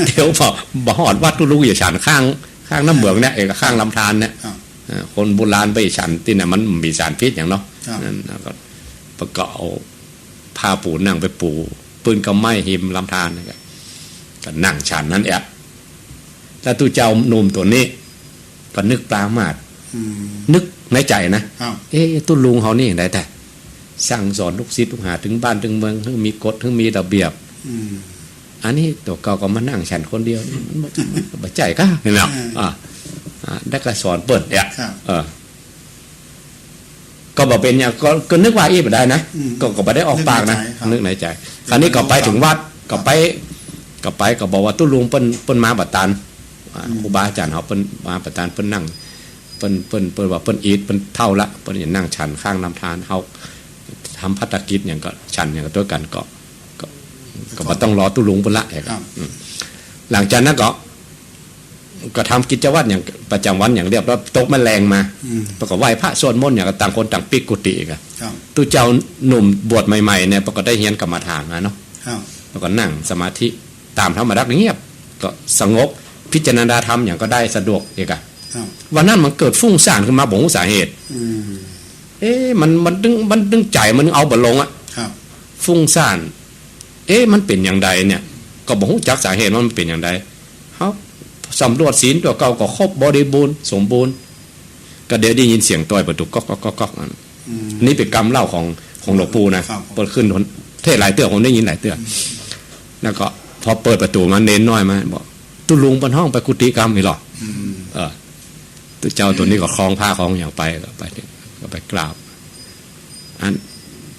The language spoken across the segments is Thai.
เดี๋ยวบ่หอดวัดตุลุงอย่าฉันข้างน้ำเหมืองเนี่ยเองข้างลำธารเนี่ยคนโบราณไปฉันที่น่ะมันมีสารพิษอย่างเนาะนั่นก็ประกอบพาปู่นั่งไปปู่ปืนกระไม้หิมลำธารนี่ก็นั่งฉันนั่นแอบแล้วตู้เจ้าหนุ่มตัวนี้ก็นึกปรามาสนึกในใจนะตู้ลุงเขานี่อย่างไรแต่สั่งสอนลูกศิษย์ลูกหาถึงบ้านถึงเมืองถึงมีกฎถึงมีระเบียบอันนี้ตัวเก่าก็มานั่งฉันคนเดียวมันบ่ใจก็เห็นไหมได้กระสอนเปิดเนี่ยก็บอกเป็นอย่างก็นึกว่าอีกได้นะก็ไม่ได้ออกปากนะนึกในใจคราวนี้ก็ไปถึงวัดก็ไปก็บอกว่าตู้ลุงเปิ้นมาบัดตันครูบาอาจารย์เขาเปิ้นมาบัดตันเปิ้นนั่งเปิ้นว่าเปิ้นอีทเปิ้นเท่าละเปิ้นอย่างนั่งฉันข้างลำธารเขาทำพัฒกิจอย่างก็ฉันอย่างก็ด้วยกันก็บ่ต้องรอตู้ลุงเปิ้นละครับหลังจากนั้นก็ทำกิจวัตรอย่างประจำวันอย่างเรียบร้อยตกแมลงมาประกอบไหว้พระสวดมนต์อย่างต่างคนต่างปิกกุฏิกันตู้เจ้าหนุ่มบวชใหม่ๆเนี่ยประกอบได้เฮียนกรรมฐานมาเนาะแล้วก็นั่งสมาธิตามธรรมดาเงียบก็สงบพิจารณาธรรมอย่างก็ได้สะดวกเองอะวันนั้นมันเกิดฟุ้งซ่านขึ้นมาบ่รู้สาเหตุมันดึงใจมันเอาบ่ลงอะฟุ้งซ่านมันเป็นอย่างใดเนี่ยก็บ่รู้จักสาเหตุว่ามันเป็นอย่างใดเขาสำรวจศีลตัวเก่าก็ครบบริบูรณ์สมบูรณ์ก็เดี๋ยวได้ยินเสียงต่อยประตูก๊อกนี่เป็นกรรมเล่าของหลวงปู่นะเปิดขึ้นเทศหลายเตื้อผมได้ยินหลายเตื้อแล้วก็พอเปิดประตูมาเน้นน้อยมาบอกตุลุงบนห้องไปกุฏิกรรมอีหรอตัวเจ้าตัวนี้ก็คล้องผ้าคล้องอย่างไปก็ไปกราบอัน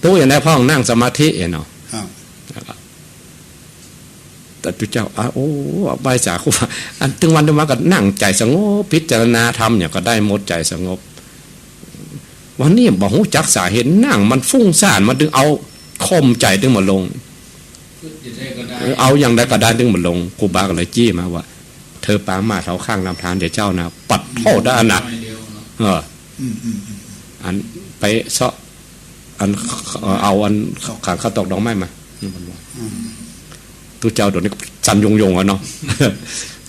ตู้อย่างได้พ่องนั่งสมาธิเนาะแต่ตุเจ้าโอ้ใบสาคูอันถึงวันถึงมาก็นั่งใจสงบพิจารณาธรรมอย่างก็ได้หมดใจสงบวันนี้บอกหูจักสาเหตุนั่งมันฟุ้งซ่านมันดึงเอาคมใจดึงมาลงเอาอย่างใดก็ได้ดึงมาลงครูบาก็เลยจี้มาว่าเธอปามาเท้าข้างลำธารเดี๋ยวเจ้านะปัดโทษได้อันนะอันไปเซาะอันเอาอันขางข้าวตอกดอกไม้มาตู้เจ้าเดี๋ยวนี้สันยงอ่ะเนาะ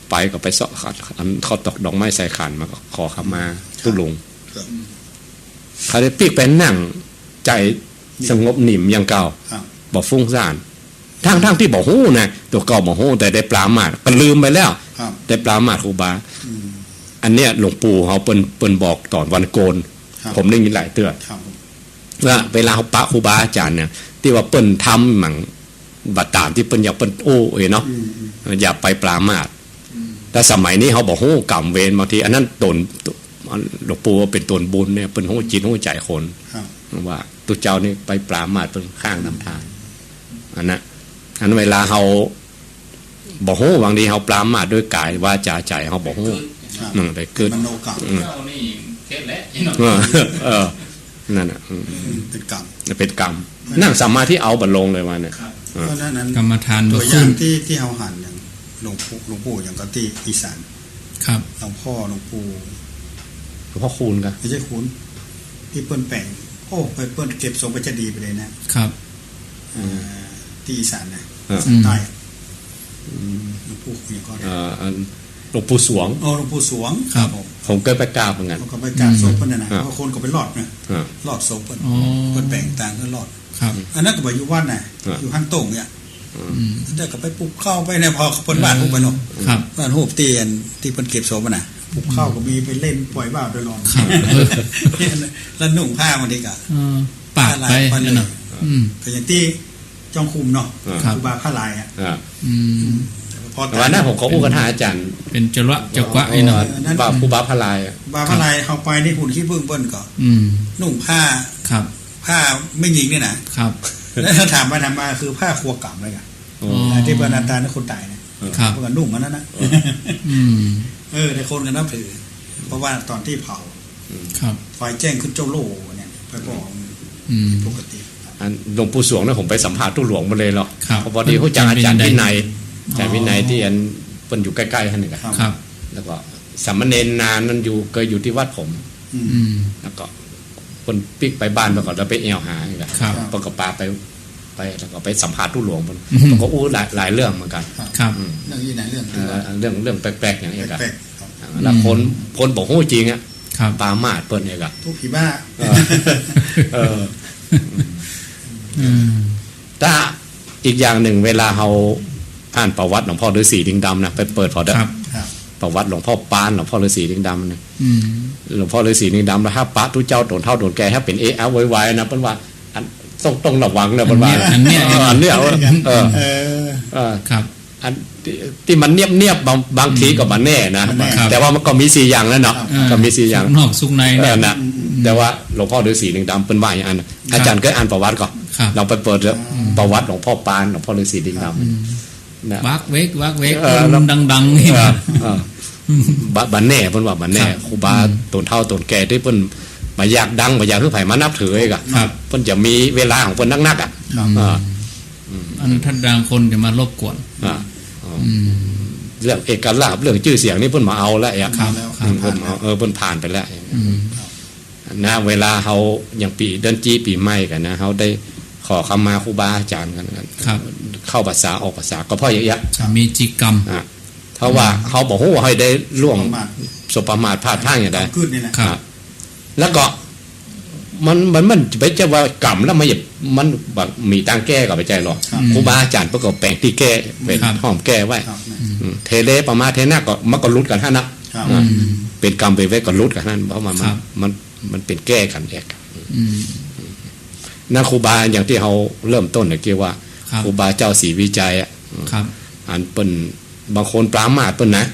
ไปก็ไปเสาะอันเขาตอกดอกไม้ใส่ขันมาขอขมาตู้ลุงเขาได้ปีกไปนั่งใจสงบหนิ่มอย่างเก่าบอกฟุ้งซ่านทั้งที่บอกหู้นะตัวเก่าบอกหู้แต่ได้ปรามาสก็ลืมไปแล้วได้ปรามาสครูบาอันเนี้ยหลวงปู่เขาเปิ้นบอกตอนวันโกนผมได้ยินหลายเตือนว่าเวลาเขาปะครูบาอาจารย์เนี่ยที่ว่าเปิ้นทำหมั่งบัดตามที่เปิ้นอยากเปิ้นเนาะอย่าไปปรามาสแต่สมัยนี้เขาบอกโอ้กรรมเวรบางทีอันนั้นตนหลวงปู่เป็นตนบุญเนี่ยเป็นหัวจิตหัวใจคนว่าตัวเจ้านี่ไปปรามาสเป็นข้างนำทางอันเวลาเขาบอกโอ้บางทีเขาปรามาสด้วยกายวาจาใจเขาบอกโอ้ได้เกิดนั่นน่ะเป็นกรรมนั่งสมาธิเอาบัดลงเลยวันเนี่ยกรรมฐานตัวอย่างที่เฮาหันอย่างหลวงปู่อย่างก็ที่อีสานครับหลวงพ่อหลวงปู่หลวงพ่อคูณกันไม่ใช่คูณที่เปิ้นแปลงไปเปิ้นเก็บทรงปัจจดีไปเลยนะครับที่อีสานนะใต้หลวงปู่เนี่ยก็หลวงปู่สวงหลวงปู่สวงครับผมเคยไปกราบเหมือนกันก็ไปกราบศพเพิ่นน่ะเพราะคนก็ไปรอดนะรอดศพเพิ่นแปลงต่างก็รอดอันนั้นก็ไปอยู่วัดน่ะอยู่หันโต่งเนี่ยได้ก็ไปปลูกข้าวไปในพอเพิ่นบ้านปลูกไปเนาะบ้านโหบเตียนที่เพิ่นเก็บศพน่ะปลูกข้าวก็มีไปเล่นปล่อยบ้าโดยรอนแล้วนุ่งผ้ามันดีกะปากไปนั่นน่ะก็อย่างที่จองคุมเนาะครูบาผ้าลายวันนั้นผมขอพูดกันหาอาจารย์เป็นจักวะไอ้หน่อยบาครูบาผ้าลายบาผ้าลายเฮาไปนี่หุ่นขี้เบิ่งเปิ้นก็นุ่งผ้าครับผ้าไม่หญิงเนี่ยนะครับแล้วถ้าถามมาคือผ้าครัวกำเลยอ่ะที่เปิ้นอันตานคนตายเนี่ยเพิ่นก็นุ่งอันนั้นนะในคนก็นับถือเพราะว่าตอนที่เผาครับไฟแจ้งขึ้นเจ้าโลเนี่ยไปบอกปกติอันหลวงปู่สวงนะผมไปสัมภาษณ์ตู้หลวงมาเลยหรอกพอดีเขาจังอาจารย์วินัยแต่วินัยที่อันเปิ้นอยู่ใกล้ๆท่านนี่ครับแล้วก็สามเณรนานนั้นเคยอยู่ที่วัดผมแล้วก็คนปิ๊กไปบ้านมาก่อนแล้วไปแอวหาอีกแล้วปกปาไป ไปแล้วก็ไปสัมภาษณ์ตู้หลวงมันก็อู้หลายเรื่องเหมือนกัน ครับ เรื่องนี้ไหนเรื่อง เรื่องแปลกๆอย่างนี้กัน แปลก แล้วคนบอกฮู้จริงอ่ะ ครับ ปามาดเปิ้นเองอ่ะ ทุกผีบ้า ถ้าอีกอย่างหนึ่งเวลาเราอ่านประวัติหลวงพ่อฤาษีลิงดำนะไปเปิดพอได้ ครับ ประวัติหลวงพ่อปานหลวงพ่อฤาษีลิงดำเนี่ย อืม หลวงพ่อฤาษีลิงดำแล้วถ้าปะทุเจ้าโดนเท่าโดนแก่ถ้าเป็นไวๆนะเปิ้นว่าต้องระวังนะเปิ้นว่าอันเนี้ยครับ อันที่มันเนียบบางทีก็มันแน่นะแต่ว่ามันก็มี4อย่างแล้วเนาะก็มี4อย่างนอกสุกในเนี่ย นะแต่ว่าหลวงพ่อฤาษีลิงดำเปิ้นว่าอย่างนั้นอาจารย์เคยอ่านประวัติก่อนเราไปเปิดประวัติหลวงพ่อปานหลวงพ่อฤาษีลิงดำนะวักเวกดังๆนี่บันแน่เพิ่นว่าบันแน่ครูบาตนเฒ่าตนแก่ที่เพิ่นมาอยากดังมาอยากคือไผมานับถือเองอ่ะเพิ่นจะมีเวลาของเพิ่นนักๆอ่ะอันท่านดังคนจะมารบกวนเรื่องเอกลักษณ์เรื่องชื่อเสียงนี่เพิ่นมาเอาแล้วอ่ะเพิ่นเพิ่นผ่านไปแล้วนะเวลาเฮาอย่างปีเดือนจีปีใหม่กันนะเฮาได้ขอคำมาครูบาอาจารย์กันเข้าภาษาออกภาษาก็เพราะอย่างเงี้ยมีจิกรรมเพราะว่าเขาบอกว่าให้ได้ล่วงสบประมาทพลาดพลาดอย่างไรแล้วก็มันไปจะว่ากรรมแล้วมันแบบมีตังแก้กับไปใจหรอกครูบาอาจารย์ประกอบแปลงที่แก้เป็นห้อมแก้ไว้เทเลประมาทเทน่าก็มันก็รุดกันท่านนะเป็นกรรมไปไว้ก็รุดกันท่านเพราะมันเป็นแก้กันเองนั่นครูบาอย่างที่เขาเริ่มต้นเนี่ยเกี่ยวว่าครูบาเจ้าศรีวิจัยอ่ะอันเป็นบางคนปรามาสเปิ้นนะ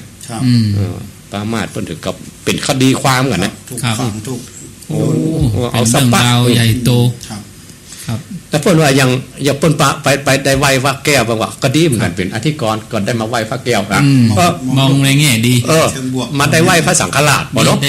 ปรามาสเปิ้นถึงกับเป็นคดีความกันนะถูกเอาสัปดาห์ใหญ่โตครับแต่เปิ้นว่ายังเปิ้นไปได้ไหว้พระแก้วบางว่าก็ดีเหมือนกันเป็นอธิกรก่อนได้มาไหว้พระแก้วนะมองในแง่ดีมาได้ไหว้พระสังฆราชบ่เนาะไ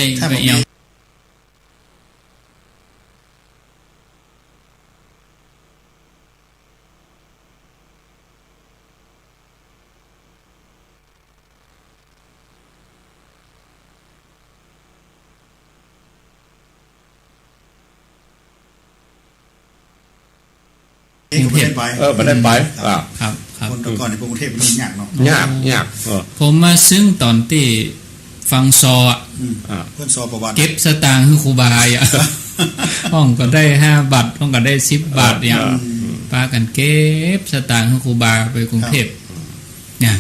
ม่ได้ไปไม่ได้ไปครับคนก่อนในกรุงเทพมันยากเนาะยากผมมาซึ้งตอนที่ฟังซอเพื่อนซอประวัติเก็บสตางค์ให้ครูบาอ่ะห้องก็ได้5 บาทห้องก็ได้10 บาทเนี่ยปากันเก็บสตางค์ให้ครูบาไปกรุงเทพเนี่ย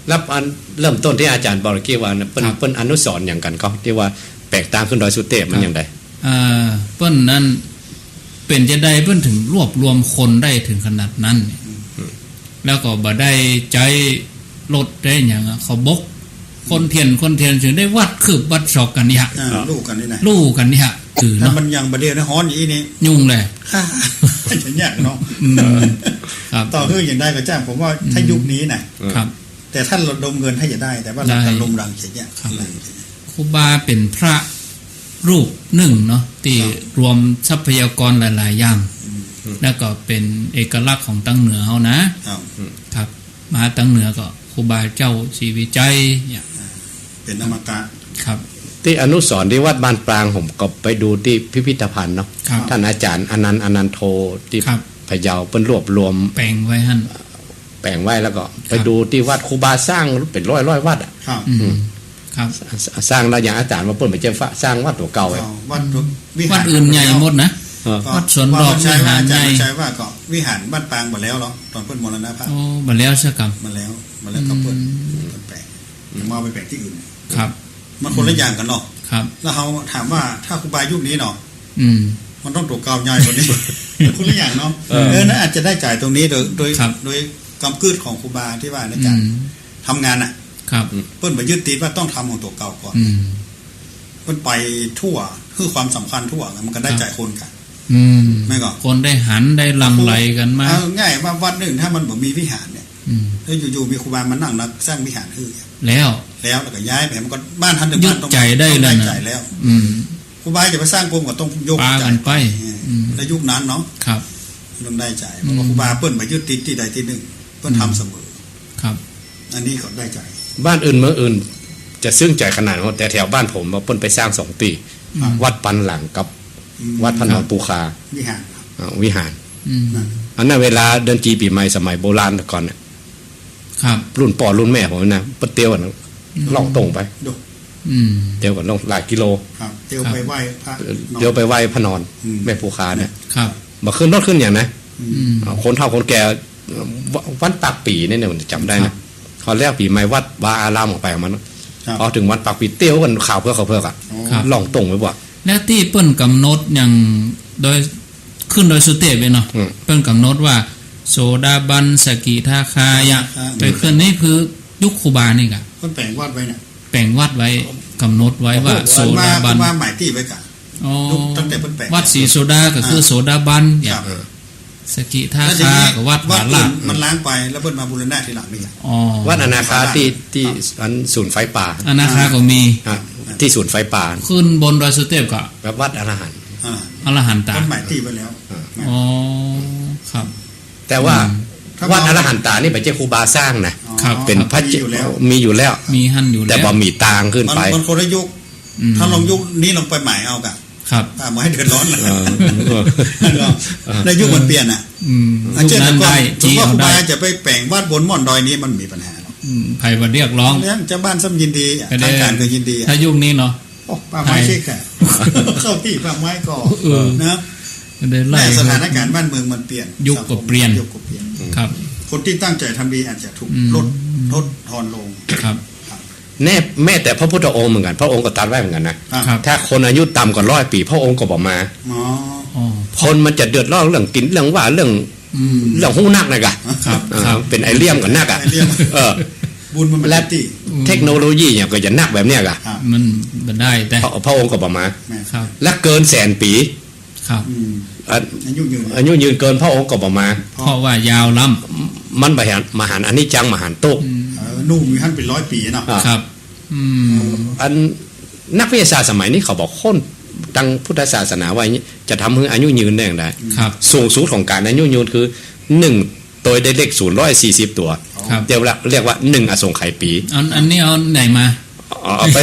แล้วอันเริ่มต้นที่อาจารย์บอกเกี่ยวว่าเปิ้นอนุสรณ์อย่างกันเขาที่ว่าแปลกตามขึ้นดอยสุเทพมันอย่างไรเปิ้นนั้นเป็นจะได้เพิ่นถึงรวบรวมคนได้ถึงขนาดนั้นแล้วก็บ่ได้ใจลดได้อย่างเขาบกคนเทียนถึงได้วัดคืบวัดศอกกันเนี่ยลูกกันนี่นะลูกกันเนี่ยคือเนาะมันยังบ่เดียวนะฮ้อนอีนี่ยุ่งเลยจะยากเนาะต่อคืออย่างได้ก็จ้างผมว่าถ้ายุคนี้นะครับแต่ท่านระดมเงินให้จะได้แต่ว่าเราจะลงรังเสียเนี่ยครูบาเป็นพระรูปหนึ่งเนาะที่รวมทรัพยากรหลายๆอย่างแล้วก็เป็นเอกลักษณ์ของตั้งเหนือเฮานะครับมาตั้งเหนือก็ครูบาเจ้าศรีวิจัยเนี่ยเป็นอมตะครับที่อนุสรณ์ที่วัดบ้านปรางผมก็ไปดูที่พิพิธภัณฑ์เนาะท่านอาจารย์อนันโทที่พะเยาเปิ้นรวบรวมแปลงไว้หั่นแปลงไว้แล้วก็ไปดูที่วัดครูบาสร้างเป็นร้อยวัดอ่ะสร้างแล้วอย่างอาจารย์มาเปิดไปเจ้าสร้างวัดตัวเก่าไว้วัดอื่นใหญ่หมดนะวัดสวนดอกวิหารใหญ่ใช่ว่าก็วิหารบ้านปางหมดแล้วเนาะตอนเพิ่นมรณภาพหมดแล้วใช่ครับมาแล้วก็เพิ่นแปลงมาไปแปลงที่อื่นครับมันคนละอย่างกันเนาะครับแล้วเขาถามว่าถ้าครูบายุคนี้เนาะมันต้องตัวเก่าใหญ่กว่านี้คนละอย่างเนาะน่าอาจจะได้จ่ายตรงนี้โดยกำกืดของครูบาที่ว่าในการทำงานน่ะครับเปิ้นไปยึดติดว่าต้องทำของตัวเก่าก่อนเปิ้นไปทั่วคือความสำคัญทั่วมันก็ได้ใจคนกันไม่ก็คนได้หันได้ลังไหลกันมาง่ายว่าวัดหนึ่งถ้ามันบ่มีวิหารเนี่ยแล้วอยู่ๆมีครูบามานั่งนักสร้างวิหารคือแล้วก็ย้ายไปมันก็บ้านทันถึงบ้านต้องใจได้เลยนะแล้วครูบาจะไปสร้างกรมก็ต้องยกใจไปแล้วยุคนั้นเนาะครับต้องได้ใจเพราะว่าครูบาเปิ้นไปยึดติดที่ใดที่หนึ่งเปิ้นทำเสมอครับอันนี้ก็ได้ใจบ้านอื่นเมืองอื่นจะซึ้งใจขนาดนั้นแต่แถวบ้านผมเปิ้นไปสร้าง2 ปีวัดปันหลังกับวัดพนมปูคาวิหาร อันนั้นเวลาเดินจีปีใหม่สมัยโบราณก่อนเนี่ย ครับ รุ่นป่อรุ่นแม่ผมนะปะเตียวกันล่องตรงไป ดู เตียวกันลงหลายกิโล ครับเตียวไปไหว้พระ เดี๋ยวไปไหว้พระนอนแม่ปูคาเนี่ย ครับ มาขึ้นรถขึ้นอย่างนะ อืม คนเฒ่าคนแก่วันปากปีเนี่ยผมจำได้นะตอนแรกปีใหม่วัดวาอารามออกไปของมัน ครับ พอถึงวันปากปีเตี้ยวกันข่าวเพื่อเขาเพื่ออ่ะ ครับ ล่องตรงไปบ่ และที่เปิ้นกำหนดอย่างโดยขึ้นโดยสุเทพเนาะ อืม เปิ้นกำหนดว่า โสดาบันสกิทาคายะไปขึ้นนี่คือยุคครูบานี่กะ คนแปลงวาดไว้เนี่ย แบ่งวัดไว้กำหนดไว้ว่าโสดาบัน มาหมายที่ไว้กัน อ๋อ ตั้งแต่เพิ่นแปลง วัดศรีโสดาก็คือโสดาบันอ ค ย่า รั ง บ สกิทา แล้วที คา นี้ กับวัด วั ผา ด ลา อื่ ด นมันล้างไปแล้วเพิ่นมาบูรณะทีหลังนี่ไง อ๋อ วัดอนาคาที่อันศูนย์ไฟป่า อนาคาก็มี อ่ะที่ศูนย์ไฟป่า ขึ้นบนดอยสุเทพก็ แบบวัดอรหันต์ อ่า อรหันตา เพิ่นหมายที่ไว้แล้ว อ๋อครับ แต่ว่า ถ้า วัดอรหันตานี่เป็นเจ้าครูบาสร้างนะครับ เป็นพระ มี เจ้า อยู่แล้ว มีอยู่แล้ว มีหั่นอยู่ แต่ แล้ว บ่มีตางขึ้นไป มันคนละยุค อืม ถ้าลองยุคนี้ลองไปหมายเอากะ ครับ มาให้เดือดร้อนเลย เออ ในยุคมันเปลี่ยนอ่ะ อืม อัน ยุค เช่น นั้น ก่อน ได้ สม จี มติว่า เอา ครู ได้ บาจะไปแปลงวาดบนม่อนดอยนี้มันมีปัญหาหรอก ไผ่มาเรียกร้อง เนี่ยเจ้าบ้านซ้ำยินดี ก็ได้ ทางการก็ยินดี ถ้ายุคนี้เนาะ โอ้ป่าไม้เช็คอะเข้าที่ป่าไม้ก่อ เออ นะ ก็ได้ไล่ แต่สถานการณ์บ้านเมืองมันเปลี่ยน ยุคก็เปลี่ยน ยุคก็เปลี่ยน ครับ คนที่ตั้งใจทำดีอาจจะถูก อืม ลดทอนลง ครับ แน่แม่แต่พระพุทธองค์เหมือนกัน พระองค์ก็ตรัสไว้เหมือนกันนะ ครับ ถ้าคนอายุต่ำกว่า100 ปีพระองค์ก็บอกมา อ๋อ อ๋อ คนมันจะเดือดร้อนเรื่องกินเรื่องว่าเรื่อง อืม เรื่องหู้นักนะกะ ครับ เออ ครับ เป็นไอเลี่ยมกับนักอ่ะ ไอเลี่ยม เออ บุญมันเป็น และ ที่ เทคโนโลยีเนี่ยก็จะนักแบบเนี้ยกะ ครับ มันบ่ได้แต่ พระองค์ก็บอกมา แม่ ครับ และเกิน100,000 ปี ครับ อืม อ่ะ อายุยืน อายุยืนเกินพระองค์ก็บอกมา เพราะว่ายาวล้ มันมหันต์อนิจจังมหันตุก นุ่มมีท่านเป็น100 ปีเนาะ อ่า ำครับ อืม อันนักวิทยาศาสตร์สมัยนี้เขาบอกคนตั้งพุทธศาสนาไว้อย่างนี้จะทำให้อายุยืนได้อย่างไร ครับ สูงสุดของการอายุยืนคือ1ตัวได้เลข040 ตัว ครับ เรียกว่า1อสงไขยปี อันนี้เอาไหนมา เอาไป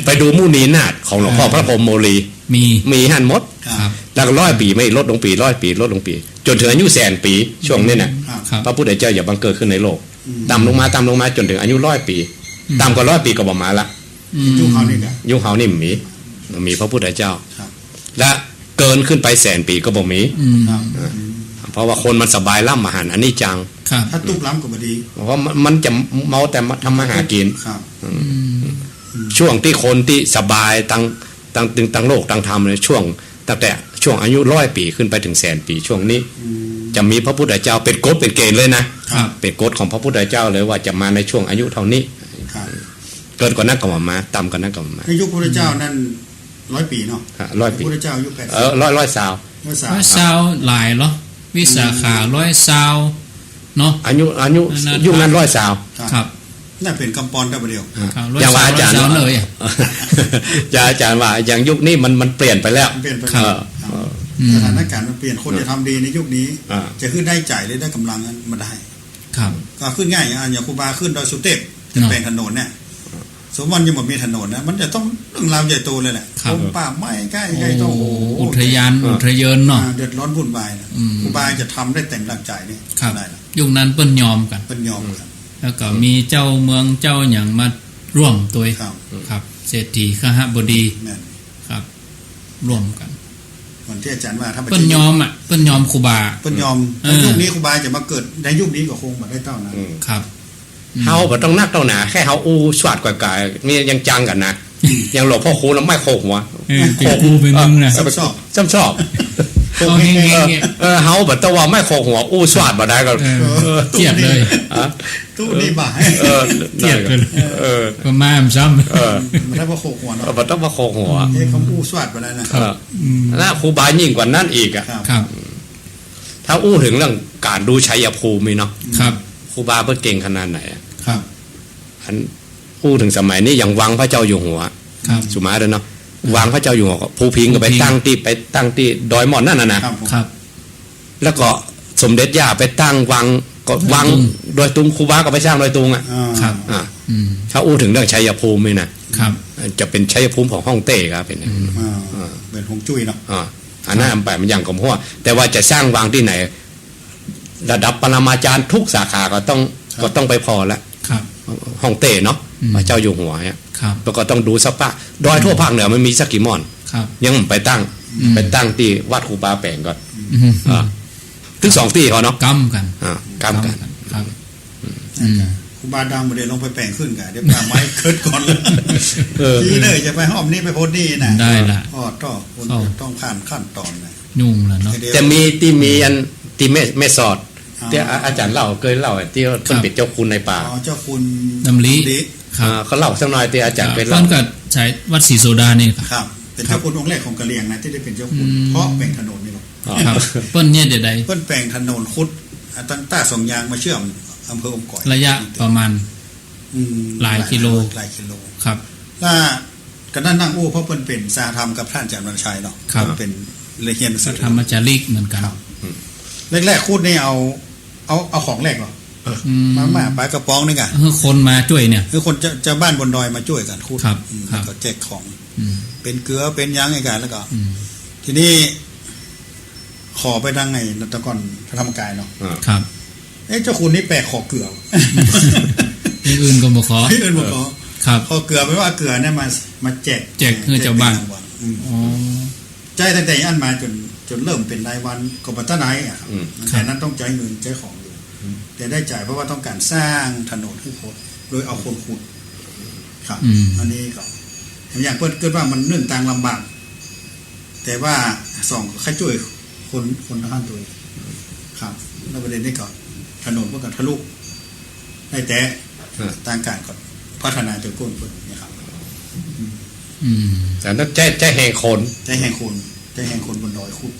ไปดูมุนีนาถของหลวงพ่อพระพรหมโมลี มี มีหันหมด ครับ แล้วก็100 ปีไม่ลดลงปี100 ปีลดลงปี จนถึงอายุ100,000 ปีช่วงนี้น่ะ ครับ พระพุทธเจ้าอย่าบังเกิดขึ้นในโลกต่ำลงมาจนถึงอายุ100 ปีต่ำกว่า100 ปีก็ประมาณละ อืม ยุคเขานี่แหละ ยุคเฮานี่มีพระพุทธเจ้า ครับ และเกินขึ้นไป100,000 ปีก็บ่มี อืม ครับ เพราะว่าคนมันสบายล่ำอาหารอันนี้จัง ครับ ถ้าตุบล้ำก็บดี เพราะมันจะเมาแต่ทำมาหากิน ครับ อืม ช่วงที่คนที่สบายตั้งโลกตั้งธรรมเลยช่วงตั้งแต่ช่วงอายุ100 ปีขึ้นไปถึง100,000 ปีช่วงนี้ จะมีพระพุทธเจ้าเป็นกฎเป็นเกณฑ์เลยนะครับ เป็นกฎของพระพุทธเจ้าเลยว่าจะมาในช่วงอายุเท่านี้ ครับ เกินกว่านั้นก็มาต่ำกว่านั้นก็มา ในยุคพระเจ้านั่น100 ปีเนาะ 100 ปี พระพุทธเจ้าอายุ80 ร้อยสาว ร้อยซาวหลายเหรอวิสาขา100 ซาวเนาะ อายุยุคนั้น100 สาว ครับ น่าเป็นกำปอนได้ประเดียว ครับ อย่างว่าอาจารย์ 100 ซาวเลยอะ อาจารย์ว่าอย่างยุคนี้มันเปลี่ยนไปแล้ว เปลี่ยนไป ครั แล้ว บ ครับ อืม สถานการณ์มันเปลี่ยนคนจะทำดีในยุคนี้ อ่า จะขึ้นได้จ่ายหรือได้กำลังนั้นมาได้ ครับ ก็ขึ้นง่ายอย่างครูบาขึ้นดอยสุเทพจะ เนาะ แปลงถนนเนี่ยสมวันยังบ่มีถนนนะมันจะต้องเรื่องราวใหญ่โตเลยแหละ ครับ ผมป่าไม้ใกล้ๆโต โอ้อุทยานอุทยนเนาะ เดือดร้อนวุ่นวายนะ อืม ครูบาจะทำได้เต็มร่างใจนี่ ครับ ได้ละ ยุคนั้นเปิ้นยอมกัน เป็นยอมครับ แล้วก็มีเจ้าเมืองเจ้าอย่างมาร่วมตัว ครับ ครับ เศรษฐีขหบดี แม่น ครับ ร่วมกัน วันที่อาจารย์ว่าถ้า เปิ้นยอมอ่ะเปิ้นยอมครูบา เปิ้นยอม เออ ในยุคนี้ครูบาจะมาเกิดในยุคนี้ก็คงมาได้เต้านะ ครับ เฮาบ่ต้องนักเท่าหนาแค่เฮาอู้สวัดกว่ากายนี่ยังจังกันนะยังหลวงพ่อครูแล้วไม่โคกหัว เป็นกูเป็นมึงนะ ชอบ ชอบ เอาเงี้ยๆ เฮาบ่ต้องว่าไม่โคกหัวอู้สวัดบ่ได้ก็ เทียบเลย อ่ะ ตู้นี้บ่าย เทียบกัน ก็มาซ้ มันได้พอโขกหัวเนาะ บ่ต้องมาโคกหัว เขาอู้สวัสดไปแล้วนะ น่าครูบายิ่งกว่านั้นอีกอ่ะ ครับ ำครับ ถ้าอู้ถึงเรื่องการดูชัยภูมิเนาะ ครับ ครูบาเพิ่นเก่งขนาดไหนอะ ครับ อันอู้ถึงสมัยนี้อย่างวังพระเจ้าอยู่หัว ครับ สุมาเด้อเนาะวังพระเจ้าอยู่หัวก็ภูพิงก็ไปตั้งที่ดอยหม่อนนั่นน่ะนะครับ ผม ครับ แล้วก็สมเด็จย่าไปตั้งวังก็วังโดอยตุงครูบาก็ไปสร้างโดอยตุงอ่ะ ครับ อ่า อืม ถ้าอู้ถึงเรื่องชัยภูมินี่นะครับ จะเป็นชัยภูมิของฮ่องเต้ครับเป็น เป็นหงจุ้ยเนาะ อันนั้นไปมันอย่างกับหัวแต่ว่าจะสร้างวังที่ไหน ระดับปรมาจารย์ทุกสาขาก็ต้องไปพอแล้ว ครับ ฮ่องเต้เนาะพระเจ้าอยู่หัวเนี่ย ครับ แล้วก็ต้องดูสภาพดอยทั่วภาคเหนือมันมีสักกี่ม่อน ครับ ยังไปตั้งที่วัดครูบาแปงก่อน อืม ถึง2 ที่เขาเนาะ กำกัน กำกัน ครับ ครูบาดำบ่ได้ลงไปแปลงขึ้นกันเดี๋ยวปลาไม้เคิดก่อนเลยทีเลยจะไปห้อมนี่ไปโพสต์นี่นะ ได้ละ ต้องผ่านขั้นตอนนะ ยุ่งแล้วเนาะ จะมีที่มีอันที่แม่สอดที่อาจารย์เล่าเคยเล่าที่คนเป็นเจ้าคุณในป่า อ๋อเจ้าคุณ ดำลิครับ เขาเล่าสักหน่อยที่อาจารย์เป็น ตอ เล่าน ก็ใช้วัดศรีโซดานี่ครับ ครับเป็นเจ้าคุณองค์แรกของกะเหรี่ยงนะที่ได้เป็นเจ้าคุณเพราะแบ่งถนนนี่หรอก ครับเปิ้นเนี่ยเดี๋ยวใด เพิ่นแปลงถนนคุดตั้งแต่สองยางมาเชื่อมอำเภออมก๋อย ระยะประมาณ หลายกิโล หลายกิโล ครับ ถ้ากันนั่นนั่งอู้เพราะเพิ่นเป็นสาธรรมกับท่านอาจารย์วันชัยเนาะ ครับ เป็นเลเฮียน พระธรรมจาริกเหมือนกัน แรกๆคุดนี่เอาของแรกหรอ มาปลากระป๋องนี่ไง คนมาช่วยเนี่ย คือคนจะบ้านบนดอยมาช่วยกันคุด ครับ แล้วก็แจกของ อืม เป็นเกลือเป็นยังไงกันแล้วก็ อืม ทีนี้ขอไปดังไงรัตกรพระธรรมกายเนาะ ครับ เจ้าคุณนี่แปลกขอเกลือ อย่างอื่นก็บ่ขอ พี่เอิญบอกขอ ครับ ขอเกลือไม่ว่าเกลือเนี่ยมาแจก แจกให้เจ้าบ้าน อ๋อ ใจตั้งแต่อันมาจนเริ่มเป็นรายวันก็บัตรไหนอ่ะครับแต่นั้นต้องใจายเงินใจายของอยู่แต่ได้จ่ายเพราะว่าต้องการสร้างถนนให้คนโดยเอาคนขุดครับ อันนี้ก็อย่างเปิดเกิดว่ามันเนื่องต่างลำบากแต่ว่าสองค่าช่วยคนท่านตัวเองครับแล้วประเด็นนี้ก่อนถนนเพื่อการทะลุได้แต่ต่างการก่อนพัฒนาจนก้นเพิ่นนะครับ แต่นั้นใจแห่งคน ใจแห่งคนบนดอยขุด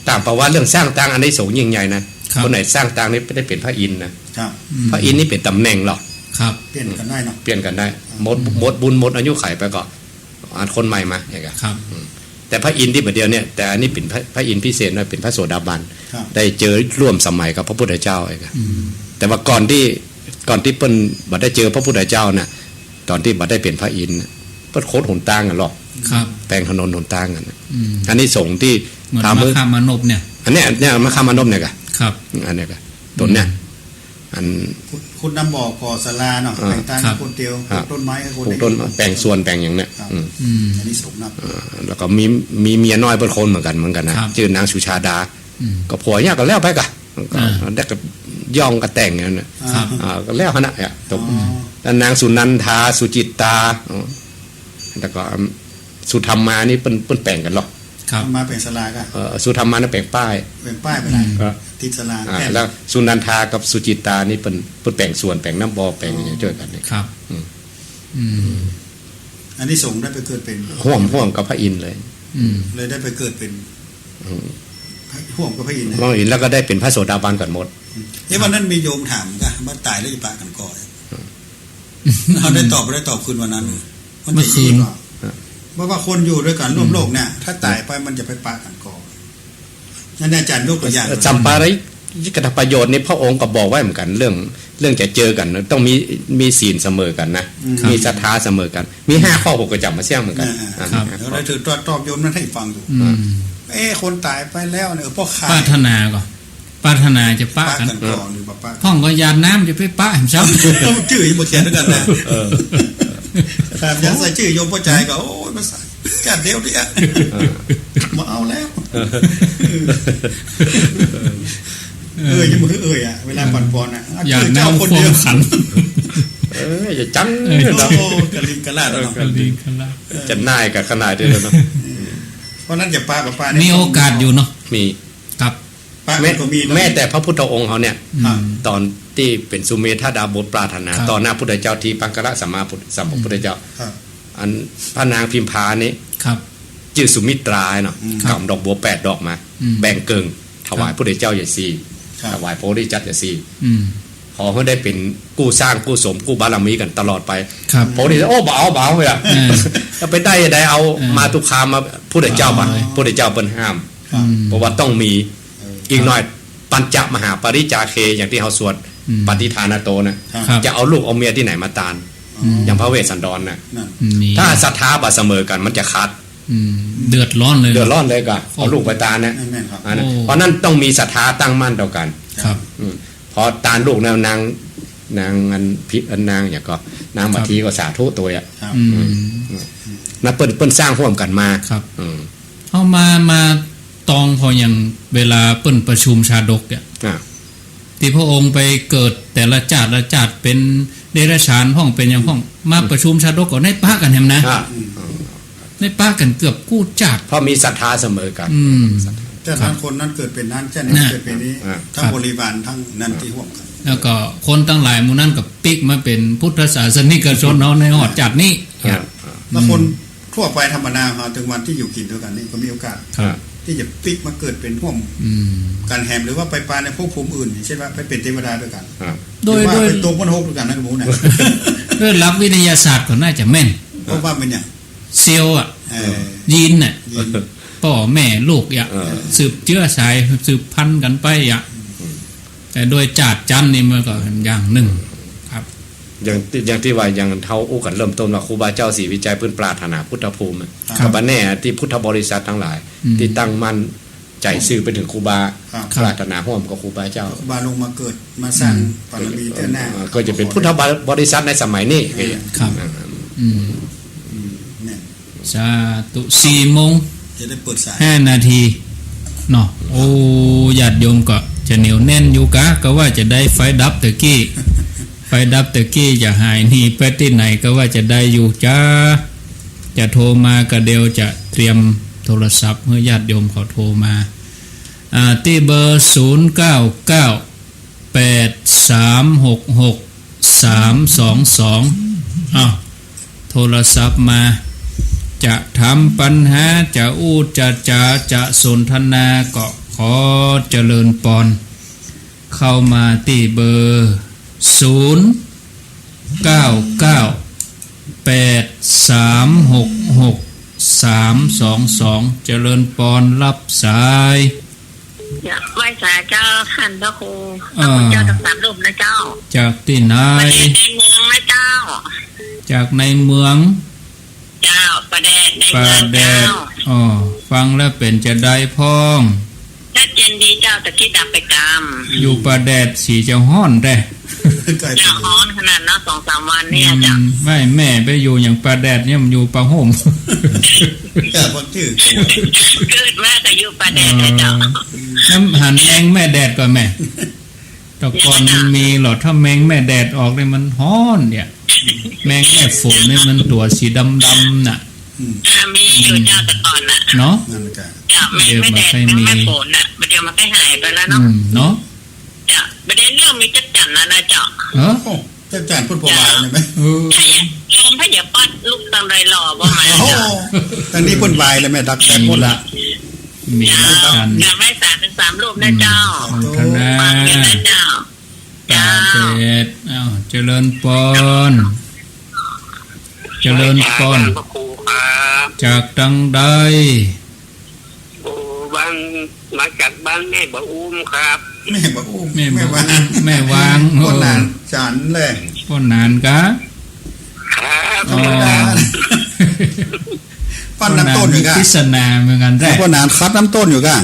ตามประวัติเรื่องสร้างตังอันนี้สงยิ่งใหญ่นะคนไหนสร้างตังนี่ไม่ได้เป็นพระอินทร์นะครับ พระอินทร์นี่เป็นตำแหน่งหรอก ครับ เปลี่ยนกันได้เนาะ เปลี่ยนกันได้หมดบุญหมดอายุไขไปก็อ่านคนใหม่มาอย่างเงี้ย ครับ แต่พระอินทร์ที่ประเดียวเนี่ยแต่อันนี้เป็นพระอินทร์พิเศษนะเป็นพระโสดาบัน ครับ ได้เจอร่วมสมัยกับพระพุทธเจ้าเองแต่ว่าก่อนที่เปิ้ลบัดได้เจอพระพุทธเจ้าน่ะตอนที่บัดได้เป็นพระอินทร์เปิ้ลโคตรหนต่างกันหรอก ครับ แปลงถนนหนต่างกันอันนี้สงที่ เหมือนมะขามมานพเนี่ย อันเนี้ยมะขามมานพเนี่ยกะ ครับ อันเนี้ยกะต้นเนี่ยอัน คุณน้ำบ่อพอสลาเนาะแต่งตั้งคนเดียวต้นไม้ให้คน ปลูกต้นแปลงส่วนแปลงอย่างเนี้ย อันนี้สมนับ แล้วก็มีเมียน้อยเป็นคนเหมือนกันนะชื่อนางสุชาดาก็ผัวเนี่ยก็แล้วไปกะได้ก็ย่องก็แต่งอย่างนั้นก็แล้วขนาดอ่ะตกแล้วนางสุนันทาสุจิตตาแล้วก็สุธรรมานี่เป็นแปลงกันหรอก ครับ มาเป็นสลาก็ สุธรรมานี่แปลงป้าย เป็นป้ายไปไหนติดสลา แล้วสุนันทากับสุจิตตานี่เป็นแปลงส่วนแปลงน้ำบ่อแปลงอย่างช่วยกันนี่ ครับ อันนี้สงได้ไปเกิดเป็น ห่วงกับพระอินทร์เลย เลยได้ไปเกิดเป็นห่วงกับพระอินทร์ มองเห็นแล้วก็ได้เป็นพระโสดาบันก่อนหมด วันนั้นมีโยมถามกันว่าตายแล้วจะปะกันก่อนเขาได้ตอบคืนวันนั้นมันจะคืนว่าคนอยู่ด้วยกันร่วมโลกเนี่ยถ้าตายไปมันจะไปปะกันก่อนนั่นอาจารย์ยกตัวอย่าง จำปาริยิกตประโยชน์นี่พระองค์ก็บอกไว้เหมือนกันเรื่องจะเจอกันต้องมีศีลเสมอกันนะมีศรัทธาเสมอกันมี5 ข้อ 6 ก็จำมาเสี่ยงเหมือนกัน แล้วได้ถือตอบโยมนั้นให้ฟังอยู่คนตายไปแล้วเนี่ยพ่อขาย ปรารถนาก่อนปรารถนาจะปะกัน ก่อนหรือปะ ห้องก็ยานน้ำจะไปปะเห็นซ้ำ ชื่อยังบ่เขียนด้วยกันนะครับยังใส่ชื่อโยมพ่อใจก็โอ้ยมาใส่กันเดียวดิมาเอาแล้วยังมืออ่ะเวลาปั่นปอนอ่ะ ยานน้ำคนเดียวขัน อย่าจัง โอ้กระลิงกระลาด กระดิ่งกระลา จะน่ายกับขนาดด้วยเนาะ เพราะนั้นจะปาปา มีโอกาสอยู่เนาะ มี กับ แม้แต่พระพุทธองค์เขาเนี่ยตอนที่เป็นสุเมธาดาบทปรารถนาต่อหน้าพุทธเจ้าที่ปังกระสัมมาพุทธเจ้าอันพระนางพิมพานี้ ครับ จื่อสุมิตราเนาะกำดอกบัว8 ดอกมาแบ่งเกิงถวายพุทธเจ้าอย่าซีถวายโพธิจัตอย่าซีขอให้ได้เป็นกู้สร้างกู้สมกู้บารมีกันตลอดไปโพธิโอ้เบาเลยอ่ะถ้าไปได้เอามาตุคามมาพุทธเจ้ามาพุทธเจ้าเปิ้นห้ามเพราะว่าต้องมีอีกหน่อยปัญจมหาปริจาเคอย่างที่เขาสวดปฏิทานาโตนะจะเอาลูกเอาเมียที่ไหนมาตานอย่างพระเวสสันดรน่ะถ้าศรัทธาบาเสมอกันมันจะขาด เดือดร้อนเลย เดือดร้อนเลยก็เอาลูกไปตานะ แม่นครับ อันนั้นเพราะนั้นต้องมีศรัทธาตั้งมั่นต่อกัน ครับ พอตาลูกนางอันพิษอันนางอย่างก็นางบางทีก็สาธุตัวอ่ะ ครับ นะเปิ้นสร้างร่วมกันมา ครับเอามาตองพออย่างเวลาเปิ้นประชุมชาดกเนี่ยที่พระองค์ไปเกิดแต่ละจาดเป็นเดรัจฉานห้องเป็นอย่างห้องมาประชุมชาดกก็ได้ป้ากันแฮมนะได้ป้ากันเกือบกู้จาดเพราะมีศรัทธาเสมอกัน เจ้านั้นคนนั้นเกิดเป็นนั้นเจ้านี้เกิดเป็นนี้ทั้งบริวารทั้งนั้นที่ห่วงกันแล้วก็คนตั้งหลายหมู่นั้นกับปิกมาเป็นพุทธศาสนิกชนเนาะในหอดจัดนี้แล้วคนทั่วไปธรรมดามาถึงวันที่อยู่กินด้วยกันนี่ก็มีโอกาสที่จะปิกมาเกิดเป็นห่วงการแหมหรือว่าไปปาในภพภูมิอื่นเช่นว่าไปเป็นเทวดาด้วยกันโดยเป็นตัวพ้นโฮกด้วยกันนะหมูนะด้วยหลักวิทยาศาสตร์ก็น่าจะแม่นเพราะว่าเป็นอย่างเซลล์ยีนน่ะพ่อแม่ลูกสืบเชื้อสายสืบพันธุ์กันไปแต่โดยจาดจันนี่มันก็อย่างหนึ่งครับอย่างที่ว่าอย่างเท่าอู้กันเริ่มต้นว่าครูบาเจ้าศรีวิจัยพื้นปรารถนาพุทธภูมิกับบันแน่ที่พุทธบริษัททั้งหลายที่ตั้งมั่นใจซื่อไปถึงครูบาปรารถนาร่วมกับครูบาเจ้าครูบาลงมาเกิดมาสร้างบารมีเจ้าหน้าก็จะเป็นพุทธบริษัทในสมัยนี้ครับสาธุ4 โมงจะได้เปิดสาย5 นาทีเนาะโอ้ญาติโยมก็จะเหนียวแน่นอยู่กะก็ว่าจะได้ไฟดับตะกี้ไฟดับตะกี้จะหายหนีไปที่ไหนก็ว่าจะได้อยู่จ้าจะโทรมาก็เดียวจะเตรียมโทรศัพท์เมื่อญาติโยมเขาโทรมาที่เบอร์0998366322โทรศัพท์มาจะทำปัญหาจะอู้จะสนทนาก็ขอเจริญปอนเข้ามาที่เบอร์0998366322เจริญปอนรับสายอยากไหว้สาเจ้าท่านพระครูเจ้าทั้ง3 รูปนะเจ้าจากที่ไหนในเมืองนะเจ้าจากในเมืองเจ้าประแดดในเมืองเจ้าฟังแล้วเป็นจะได้พ้องถ้าเจนดีเจ้าตะกี้ดับไปกรรมอยู่ประแดดสีจะห้อนได้จะฮ้อนขนาดนั้น2-3 วันเนี่ยจ้ะไม่แม่ไปอยู่อย่างประแดดเนี่ยมันอยู่ประห่มแต่พอชื่อเกิดแม่ก็อยู่ประแดดเลยเจ้าน้ำหันแมงแม่แดดก็แม่แต่ก่อนมันมีหรอถ้าแมงแม่แดดออกเนี่ยมันฮ้อนเนี่ยแมงแม่ฝนเนี่ยมันตัวสีดำน่ะมีอยู่เจ้าแต่ก่อนน่ะเนาะแม่แดดแม่ฝนน่ะเดี๋ยวมันก็หายไปแล้วเนาะจ้ะประเด็นเรื่องมีจักจั่นนะเจ้าจักจั่นพุ่นพวายเลยไหมชมพระอย่าปัดลูกตังไรหล่อบ่มาเจ้าตอนนี้พุ่นวายเลยแม่ดักแต่พุ่นละมีจันงานไหว้ศาลถึง3 รูปนะเจ้าฟังกันนะเจ้าตาเด็ดเจริญปอนจากดังใดบ้านมาจากบ้านแม่บ่อุ้มครับแม่บ่อุ้มแม่วางพ่อนานจันเลยพ่อนานกะครับปั้นน้ำต้นอยู่กะพิศนาเหมือนกันได้พ่อนานคัดน้ำต้นอยู่กะ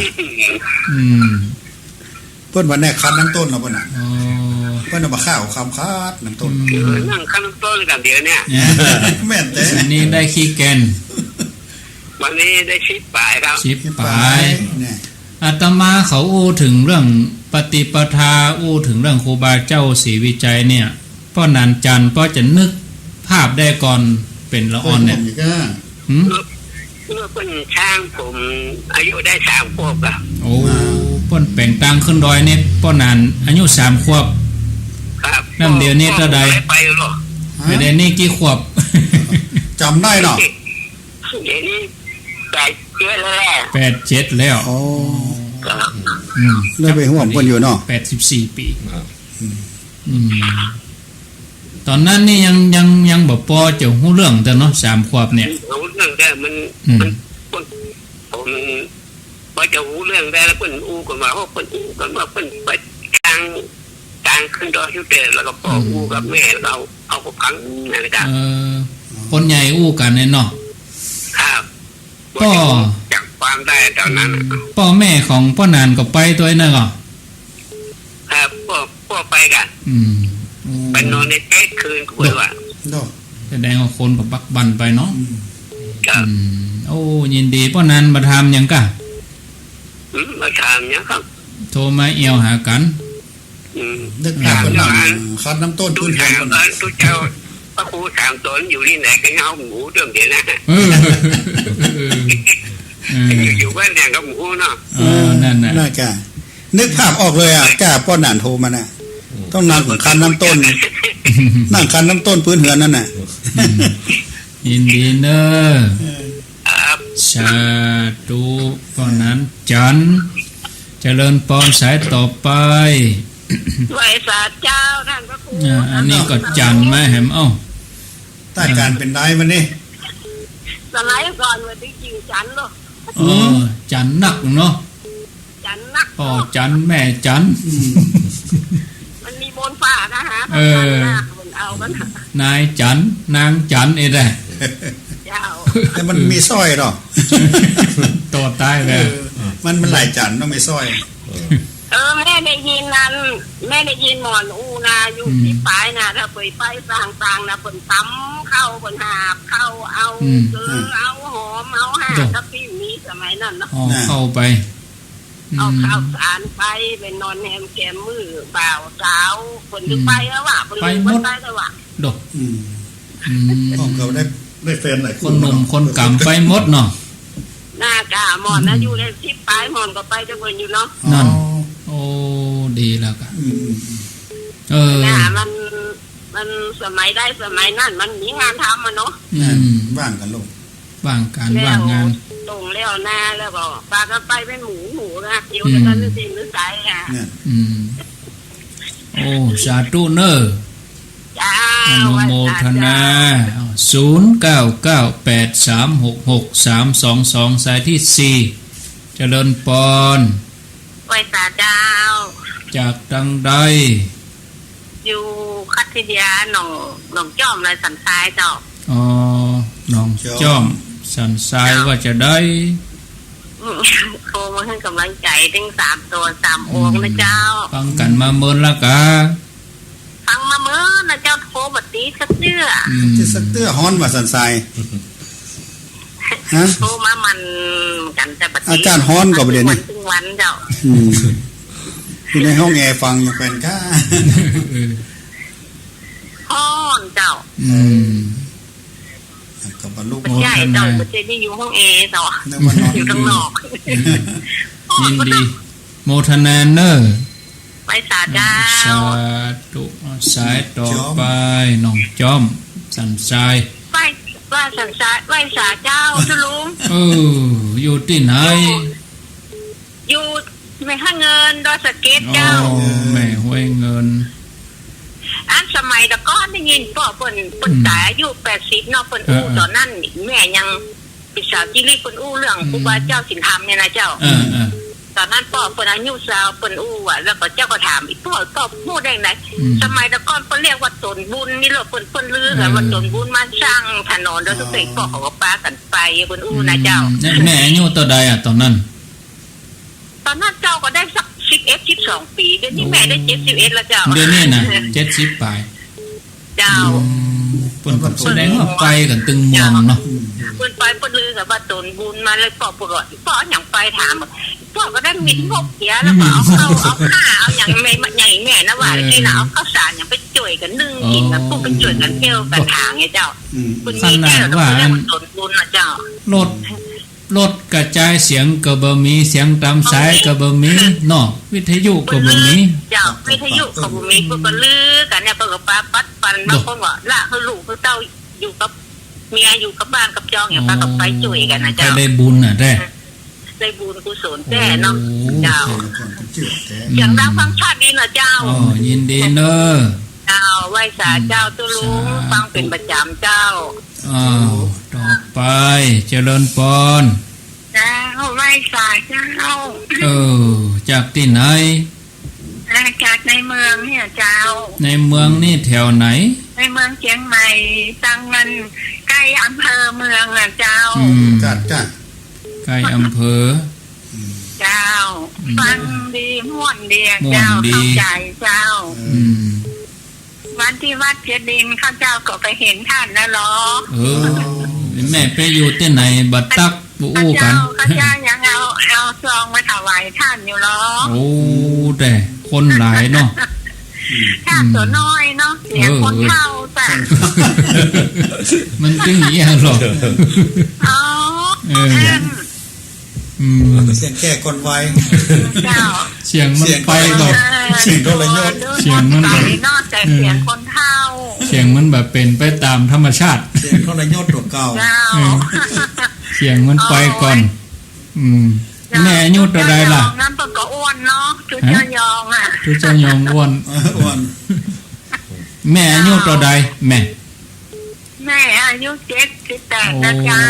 เพิ่นวันแรกคัดน้ำต้นแล้วเพิ่นน่ะเพิ่นเอามาข้าวคำคัดน้ำต้นนั่งคัดน้ำต้นกันเดี๋ยวเนี่ยแม่นแต่อันนี้ได้ขี้แกนวันนี้ได้10 ปลายครับ10 ปลายอาตมาเขาอู้ถึงเรื่องปฏิปทาอู้ถึงเรื่องครูบาเจ้าศรีวิจัยเนี่ยป้อนานจันป้อจะนึกภาพได้ก่อนเป็นละอ่อนเนี่ยเมื่อเป็นช่างผมอายุได้3 ขวบแล้วโอ้ป้อนแป่งตังขึ้นดอยเนี่ยป้อนานอายุ3 ขวบครับนั่นเดี๋ยวนี้เท่าใดไปหรอไม่ได้นี่กี่ขวบจำได้เนาะเดี๋ยวนี้87แล้วโอ้ได้ไปห่วงคนอยู่เนาะ84 ปีตอนนั้นนี่ยังบ่พอจะฮู้เรื่องแต่เนาะ3 ขวบเนี่ยรู้เรื่องได้มันผมพอจะฮู้เรื่องได้แล้วเพิ่นอู้กันมาเพิ่นอู้กันว่าเพิ่นไปทางขึ้นดอยอยู่แต่แล้วก็พ่ออู้กับแม่เราเอาพังนั่นแหละครับคนใหญ่อู้กันเนาะครับ พ่อ จับความได้ตอนนั้น พ่อแม่ของพ่อนานก็ไปตัวนั่นก็ ครับพวกไปกัน ไปนอนในเต๊ะคืนกูเลยว่า โด แสดงว่าคนกับบักบันไปเนาะ ครับ โอ้ยินดีพ่อนานมาทำหยังกะ มาทำเนี่ยครับ โทรมาเอวหากัน นึกภาพเป็นหนังคัดน้ำต้น ทุ พื้ ก น เจ้า ฐาน ทุกเจ้าพระครูถามตนอยู่ที่ไหนก็เงาหมูเรื่องเดียวนะอยู่บ้านเนี่ยก็หมูเนาะนั่นน่ะ น่ากะนึกภาพออกเลยอ่ะกะป้อนหนานโทรมาน่ะต้องนั่งคันน้ำต้นนั่งคันน้ำต้นพื้นเหือนนั่นน่ะ ยินดีเนอะ ครับ สาธุเพราะนั้นจันเจริญปอนสายต่อไป ไหวสาเจ้าท่านพระครู อันนี้ก็จันไหมแหมเอ้า ใต้การเป็นได้มันนี่ สไลด์ก่อนวันที่จิวจันเนาะ จันนักเนาะ จันนัก พ่อจันแม่จัน มันมีบนฝ่านะฮะมันเอามัน นายจันนางจันเอ้แหละ เจ้า แต่มันมีสร้อยหรอ ตัวตายเลย มันหลายจันต้องมีสร้อย แม่ได้ยินนั้นแม่ได้ยินหมอนอูนาอยู่ที่ปลายนะถ้าไปต่างๆนะเปิ่นตั้มเข้าเปิ่นหาบเข้าเอาเอาหอมเอาห่าถ้าพี่มีสมัยนั้นเนาะ เข้าไป เอาข้าวสารไปเป็นนอนแฮมแกมมือบ่าวสาวคนที่ไปแล้วว่ะคนที่ไปแล้วว่ะ ดก ผมก็ได้แฟนหลาย คนหนุ่มคนกำไปหมดเนาะ หน้ากาหมอนนะอยู่ในที่ปลายหมอนก็ไปจะเปิ่นอยู่เนาะ นั่นโอ้ดีแล้วกันน่ะมันสมัยได้สมัยนั้นมันมีงานทำมาเนาะ ว่างกันลูก ว่างการว่างงาน ตรงแล้วหน้าแล้วก็ปลาก็ไปเป็นหมูนะเดี๋ยวจะกันนึกสิ่งนึกใจอ่ะ โอ้สาธุเนอ จ้า อนุโมทนา0998366322สายที่4เจริญปอน ไว้ตาดาว จากดังใด อยู่คัตติยาหนองจ้อมเลยสันทรายเจ้า อ๋อน้องจ้อมสันทรายว่าจะได้ โทรมาให้กำลังใจตั้ง3 ตัว 3 องค์นะเจ้า ฟังกันมาเมินละกา ฟังมาเมื่อนะเจ้าโทรบัดนี้สักเตื้อ จะสักเตื้อฮ้อนว่าสันทรายฮะ โทรมามันกันแต่บัดนี้ อาการฮ้อนกว่าประเด็นนี่ ถึงวันเจ้า อยู่ในห้องแอร์ฟังอย่างเป็นก้า ฮ้อนเจ้า กับบรรลุ ใช่เจ้าประเทศที่อยู่ห้องเอเจ้าอยู่ข้างนอก ยินดีโมทนาเนอร์ ไปสาดา สาว ธุสายต่อไปน้องจ้อมสันทราย ไหว้สันสาไหว้สาเจ้าทุลุง อยู่ที่ไหน อยู่ไม่ให้เงินดอสเก็ตเจ้า แม่ห้วยเงิน อันสมัยตะก้อนได้ยินพ่อเปิ่นตายอายุ80เนาะเปิ่นอู้ตอนนั้นแม่ยังเป็นสาวจิริเปิ่นอู้เรื่องครูบาเจ้าสินธรรมเนี่ยนะเจ้าตอนนั้นพ่อเปิ่นอายุสาวเปิ่นอู้อ่ะแล้วก็เจ้าก็ถามอีกพ่อพูดได้ไงสมัยตะก้อนเปิ่นเรียกว่าตนบุญนี่แหละเปิ่นลือกันว่าตนบุญมาสร้างถนนโดยทุกสิ่งพ่อเขาก็ปากันไปเปิ่นอู้นะเจ้า แม่อายุตัวใดอ่ะตอนนั้น ตอนนั้นเจ้าก็ได้สัก12 ปีเดี๋ยวนี้แม่ได้71แล้วเจ้า เดี๋ยวนี้นะ70ปลาย เจ้า เพิ่นแสดงว่าไปกันตึงเมืองเนาะ เพิ่นไปเพิ่นลือกับว่าตนบุญมาเลยพ่อปกติพ่ออย่างไปถามพ่อก็ได้มิดพกเสียแล้วก็เอาข้าเอาอย่างแม่อย่างแม่นะว่าที่น่ะเอาข้าวสารอย่างไปจ่วยกันนึ่งกินแล้วพวกไปจ่วยกันเที่ยวกันทางไงเจ้าคุณมีแก้วแล้วก็ได้ตนบุญนะเจ้ารถกระจายเสียงก็บ่มีเสียงตามสายก็บ่มีเนาะวิทยุก็บ่มี เจ้าวิทยุก็บ่มีเพิ่นก็ลือกันเนี่ยเพิ่นก็ปาปัดปันบางคนว่าละคือลูกคือเต้าอยู่กับเมียอยู่กับบ้านกับจองอย่างปาก็ไปจ่วยกันนะเจ้าได้บุญน่ะแท้ได้บุญกุศลแท้เนาะเจ้า อย่าง ดังฟังชาติดีนะเจ้ายินดีเนอะเจ้าไหว้สาเจ้าตุลุงฟังเป็นประจำเจ้าต่อไปเจริญปอน เจ้าไหว้สาเจ้าจากที่ไหนจากในเมืองเนี่ยเจ้าในเมืองนี่แถวไหนในเมืองเชียงใหม่ตั้งมันใกล้อำเภอเมืองอ่ะเจ้าจัด ใกล้อำเภอ เจ้าฟังดีม่วนดี ม่วน เจ้า ดี เข้าใจเจ้า ม วันที่วัดเจดีย์ข้าเจ้าก็ไปเห็นท่านนะหรอ แม่ไปอยู่ที่ไหนบัดตักบู ข้า อู้กั เจ้าน ข้าเจ้ายังเอาซองมาถวายท่านอยู่หรอ โอ้แต่คนหลายเนาะ ท่านตัวน้อยเนาะเสียงคนเฒ่าแต่ มันจึงอย่างนี้หรอ อ๋อ เสียงแก่คนไว เจ้า เสียงมันไปก่อน เสียงโดนระยศ เสียงมัน ไปนอกแต่เสียงคนเฒ่า เสียงมันแบบเป็นไปตามธรรมชาติ เสียงโดนระยศตัวเก่า เจ้า เสียงมันไปก่อน แม่อายุเท่าไรล่ะ งั้นเปิดก็อ้วนเนาะจุดเจ้ายองอ่ะ ทุเจ้ายองอ้วน อ้วน แม่อายุเท่าไรแม่ แม่อายุ78 โอ้ นะเจ้า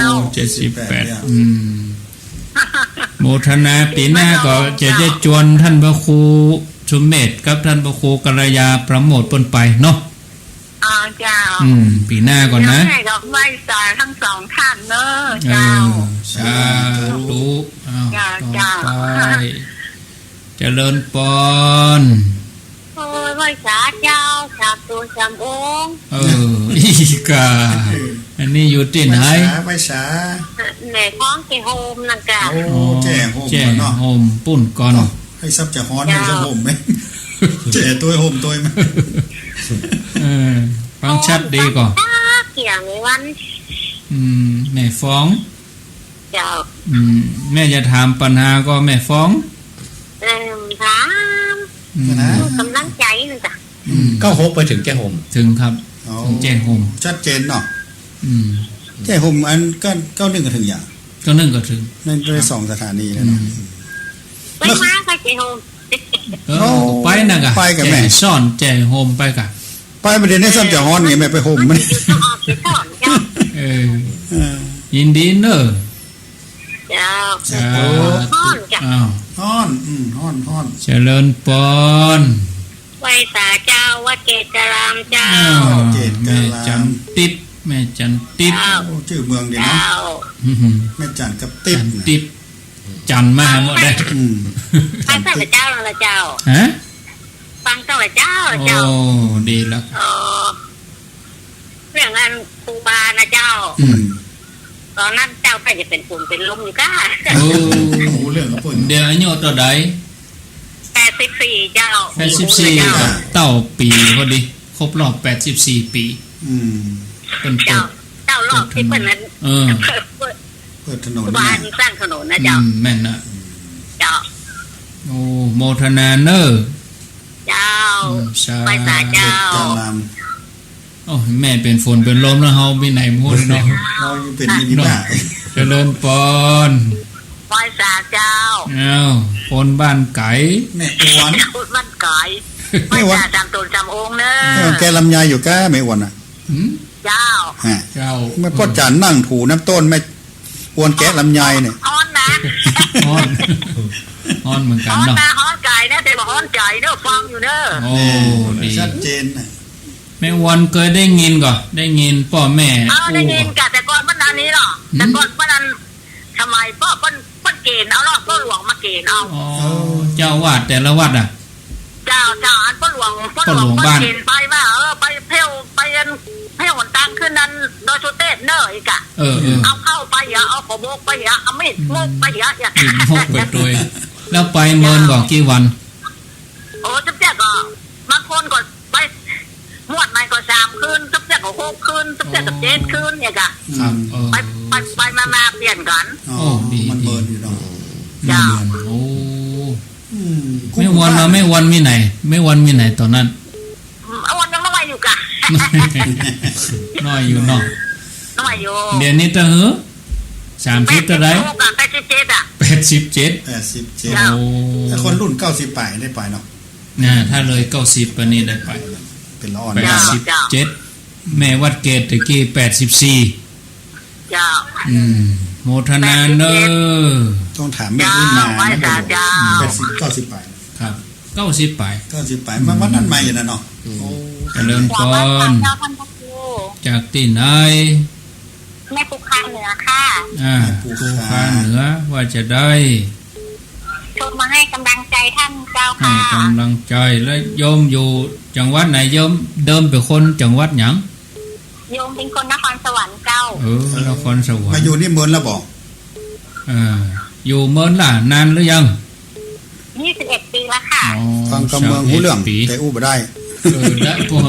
78โมทนาปีหน้าก็จะได้จวนท่านพระครูชุมเมธกับท่านพระครูกัลยาประโมทปนไปเนาะ อ๋อเจ้า ปีหน้าก่อนนะ แม่ดอกไม้สายทั้งสองท่านเนอะเจ้า สาธุต่อไปเจริญปอน โอ้ยไหว้สาเจ้าสาธุสามองค์ อีกาอันนี้อยู่ที่ไหน ไปช้า แม่ท้องเกโฮมนะกะ โอ้แจ่โฮม แจ้ เนาะ โฮมปุ่นก่อน ให้ซับจะฮ้อนให้ซับโฮมไหมแจ่ตัวโฮมตัวไหม ฟังชัดดีก่อน เกี่ยงวัน แม่ฟ้อง เจ้า แม่จะถามปัญหาก็แม่ฟ้อง ถาม นะ กำลังใจนึงจ้ะ ก็โฮปไปถึงแก้โฮม ถึงครับถึงแจ้โฮม ชัดเจนเนาะ อืม แจ่โฮมอันก็1ก็ถึงอย่าง ก็นึ่งก็ถึง นั่นได้2สถานีแล้วเนาะ ไปมาไปเกโฮม ไปนะกะ ไปกับแม่ แจ้ซ่อนแจ้โฮมไปกะ ไปประเด็นให้ซับจะฮ้อนไงแม่ไปโฮมมัน จะออกไปถอนเจ้า ยินดีเนอะ เจ้า สาธุ ฮ้อนจ้ะ อ้าว ฮ้อนฮ้อน เจริญปอน ไหว้สาเจ้าวัดเกตรามเจ้า แม่จันติดแม่จันติด เจ้า โอ้ชื่อเมืองดีนะ เจ้า แม่จันกับติ๊บ จันติดจันมาหมดได้ ฟังตั้งแต่เจ้าแล้วละเจ้า ฮะ ฟังตั้งแต่เจ้าแล้ว โอ้ เจ้า ดีแล้ว เรื่องงานครูบานะเจ้า ตอนนั้นเจ้าใครจะเป็นปุ่นเป็นลมอยู่ก้า โอ้ โอ้เรื่องของปุ่น เดี๋ยวอายุตัวใด 84เจ้า 84กับเต้าปีพอดีครบรอบ84 ปีเป็นเปิ เจ้า ด เจ้ารอบที่เปิดนั้น เปิดถนน ครูบาสร้างถนนนะเจ้า แม่นนะ เจ้า โอ้โมทนาเนอร์ เจ้า สา ไปสาเจ้า จาราม โอ้แม่เป็นฝนเป็นลมแล้วเฮามีไหนพูดเนาะ เราอยู่เป็นมินิบ้า เจริญปอน ไปสาเจ้า อ้าวคนบ้านไก่ แม่อ้วน พูดมันก่อยไปสาจำตูนจำองค์เนอะ แกลำไยอยู่ก้าแม่อ้วนอ่ะ เจ้า ฮะ เจ้า แม่พ่อจันนั่งถูน้ำต้นแม่อ้วนแกะลำไยเนี่ย ฮ้อนนะ ฮ้อนฮ้อนเหมือนกัน ฮ้อน เนาะ นะฮ้อนไก่นะแต่บอกฮ้อนใจเนอะฟังอยู่เนอะ โอ้ดี ชัดเจนนะ แม่วันเคยได้ยินก่อนได้ยินพ่อแม่ ได้ยินกะแต่ก่อนวันนั้นนี้หรอแต่ก่อนวันนั้นทำไมพ่อเปิ้นเกณฑ์เอาหรอพ่อหลวงมาเกณฑ์เอา อ๋อเจ้าวาดแต่ละวัดอ่ะ เจ้าอันพ่อหลวง พ่อหลวงบ้าน เกณฑ์ไปว่าไปเที่ยวไปเที่ยวหนตังขึ้นนั้นโดยสุเทพเนอะอีกอะ เอาเข้าไปเอาขโมกไปเอามีดโมกไปอย่า ติดหกไปตัวแล้วไปเมินก่อนกี่วัน โอ้จับแจ๊กก็บางคนก็ไปมวดใหม่ก็3 คืนจับแจ๊กก็6 คืนจับแจ๊กก็7 คืนเนี่ยกะ ครับ ไปมาเปลี่ยนกัน อ๋อมันเบิร์นอยู่เนาะ เจ้า โอ้ไม่วันเราไม่วันมีไหน ไม่วันมีไหนตอนนั้น วันยังน้อยอยู่กะ น้อยอยู่เนาะ น้อยอยู่ เดี๋ยวนี้ตะเหอ30ตะไร 87อ่ะ 87 87 โอ้ ถ้าคนรุ่น90ไปได้ไปเนาะ นะถ้าเลย90ปานนี้ได้ไป เป็นละอ่อน 87แม่วัดเกตตะกี้84 เจ้า โมทนาเนอร์ ต้องถามแม่รุ่นมานะ80 90ไป ครับ90ไป 90ไปมาวันนั้นใหม่อยู่นะเนาะโอ้ เจริญพร เจ้าท่านพระครู จากที่ไหน แม่ปุกคาเหนือค่ะ ภูคาเหนือว่าจะได้ โทรมาให้กำลังใจท่านเจ้า ให้ ค่ะ กำลังใจแล้วโยมอยู่จังหวัดไหนโยมเดิมเป็นคนจังหวัดหยัง โยมเป็นคนนครสวรรค์เจ้า นครสวรร มา ค์ อยู่นี่เมืองแล้วบอก อยู่เมินล่ะนานหรือยัง 21 ปีแล้วค่ะ ฟังกับเมืองหูเรื่อง ปี แต่อู้บ่ได้ แล้วพวก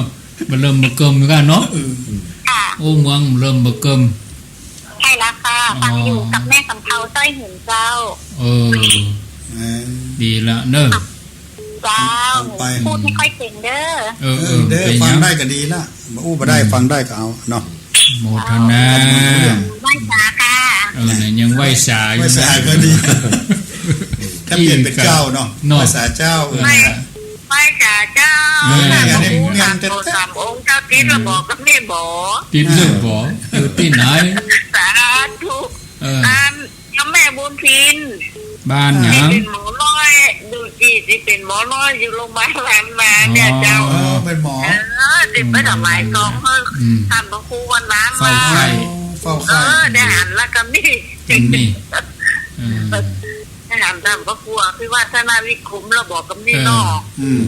มันเริ่มมาเกิมกันเนาะ ค่ะ โอ้เมืองเริ่มมาเกิม ใช่แล้วค่ะฟังอยู่กับแม่สำเภาสร้อยหินเจ้า ดีละเนอะ เจ้าพูดไม่ค่อยเก่งเด้อ เด้อฟังได้ก็ดีละมาอู้บ่ได้ฟังได้ก็เอาเนาะ โมทนา ไหว้สาค่ะ เนี่ยยังไหวสาอยู่ ภาษาก็ดีถ้าเปลี่ยนเป็นเจ้าเนาะภาษาเจ้าไหว้สาเจ้าสามโตสามองค์เจ้าติดระบอกกับแม่บอก ติดเรื่องบ่อยู่ที่ไหน สาธุยังแม่บุญพิน บ้านหยัง เป็นหมอน้อยดูจีที่เป็นหมอน้อยอยู่โรงพยาบาลแหลมมาเนี่ยเจ้าเป็นหมอติดไปดอกไม้กองเพิ่งทำพระครูวันน้ำมาได้หันแล้วก็มีจริงได้หันทำพระครูพี่ว่าธนาวิคุมเราบอกกับนี่นอก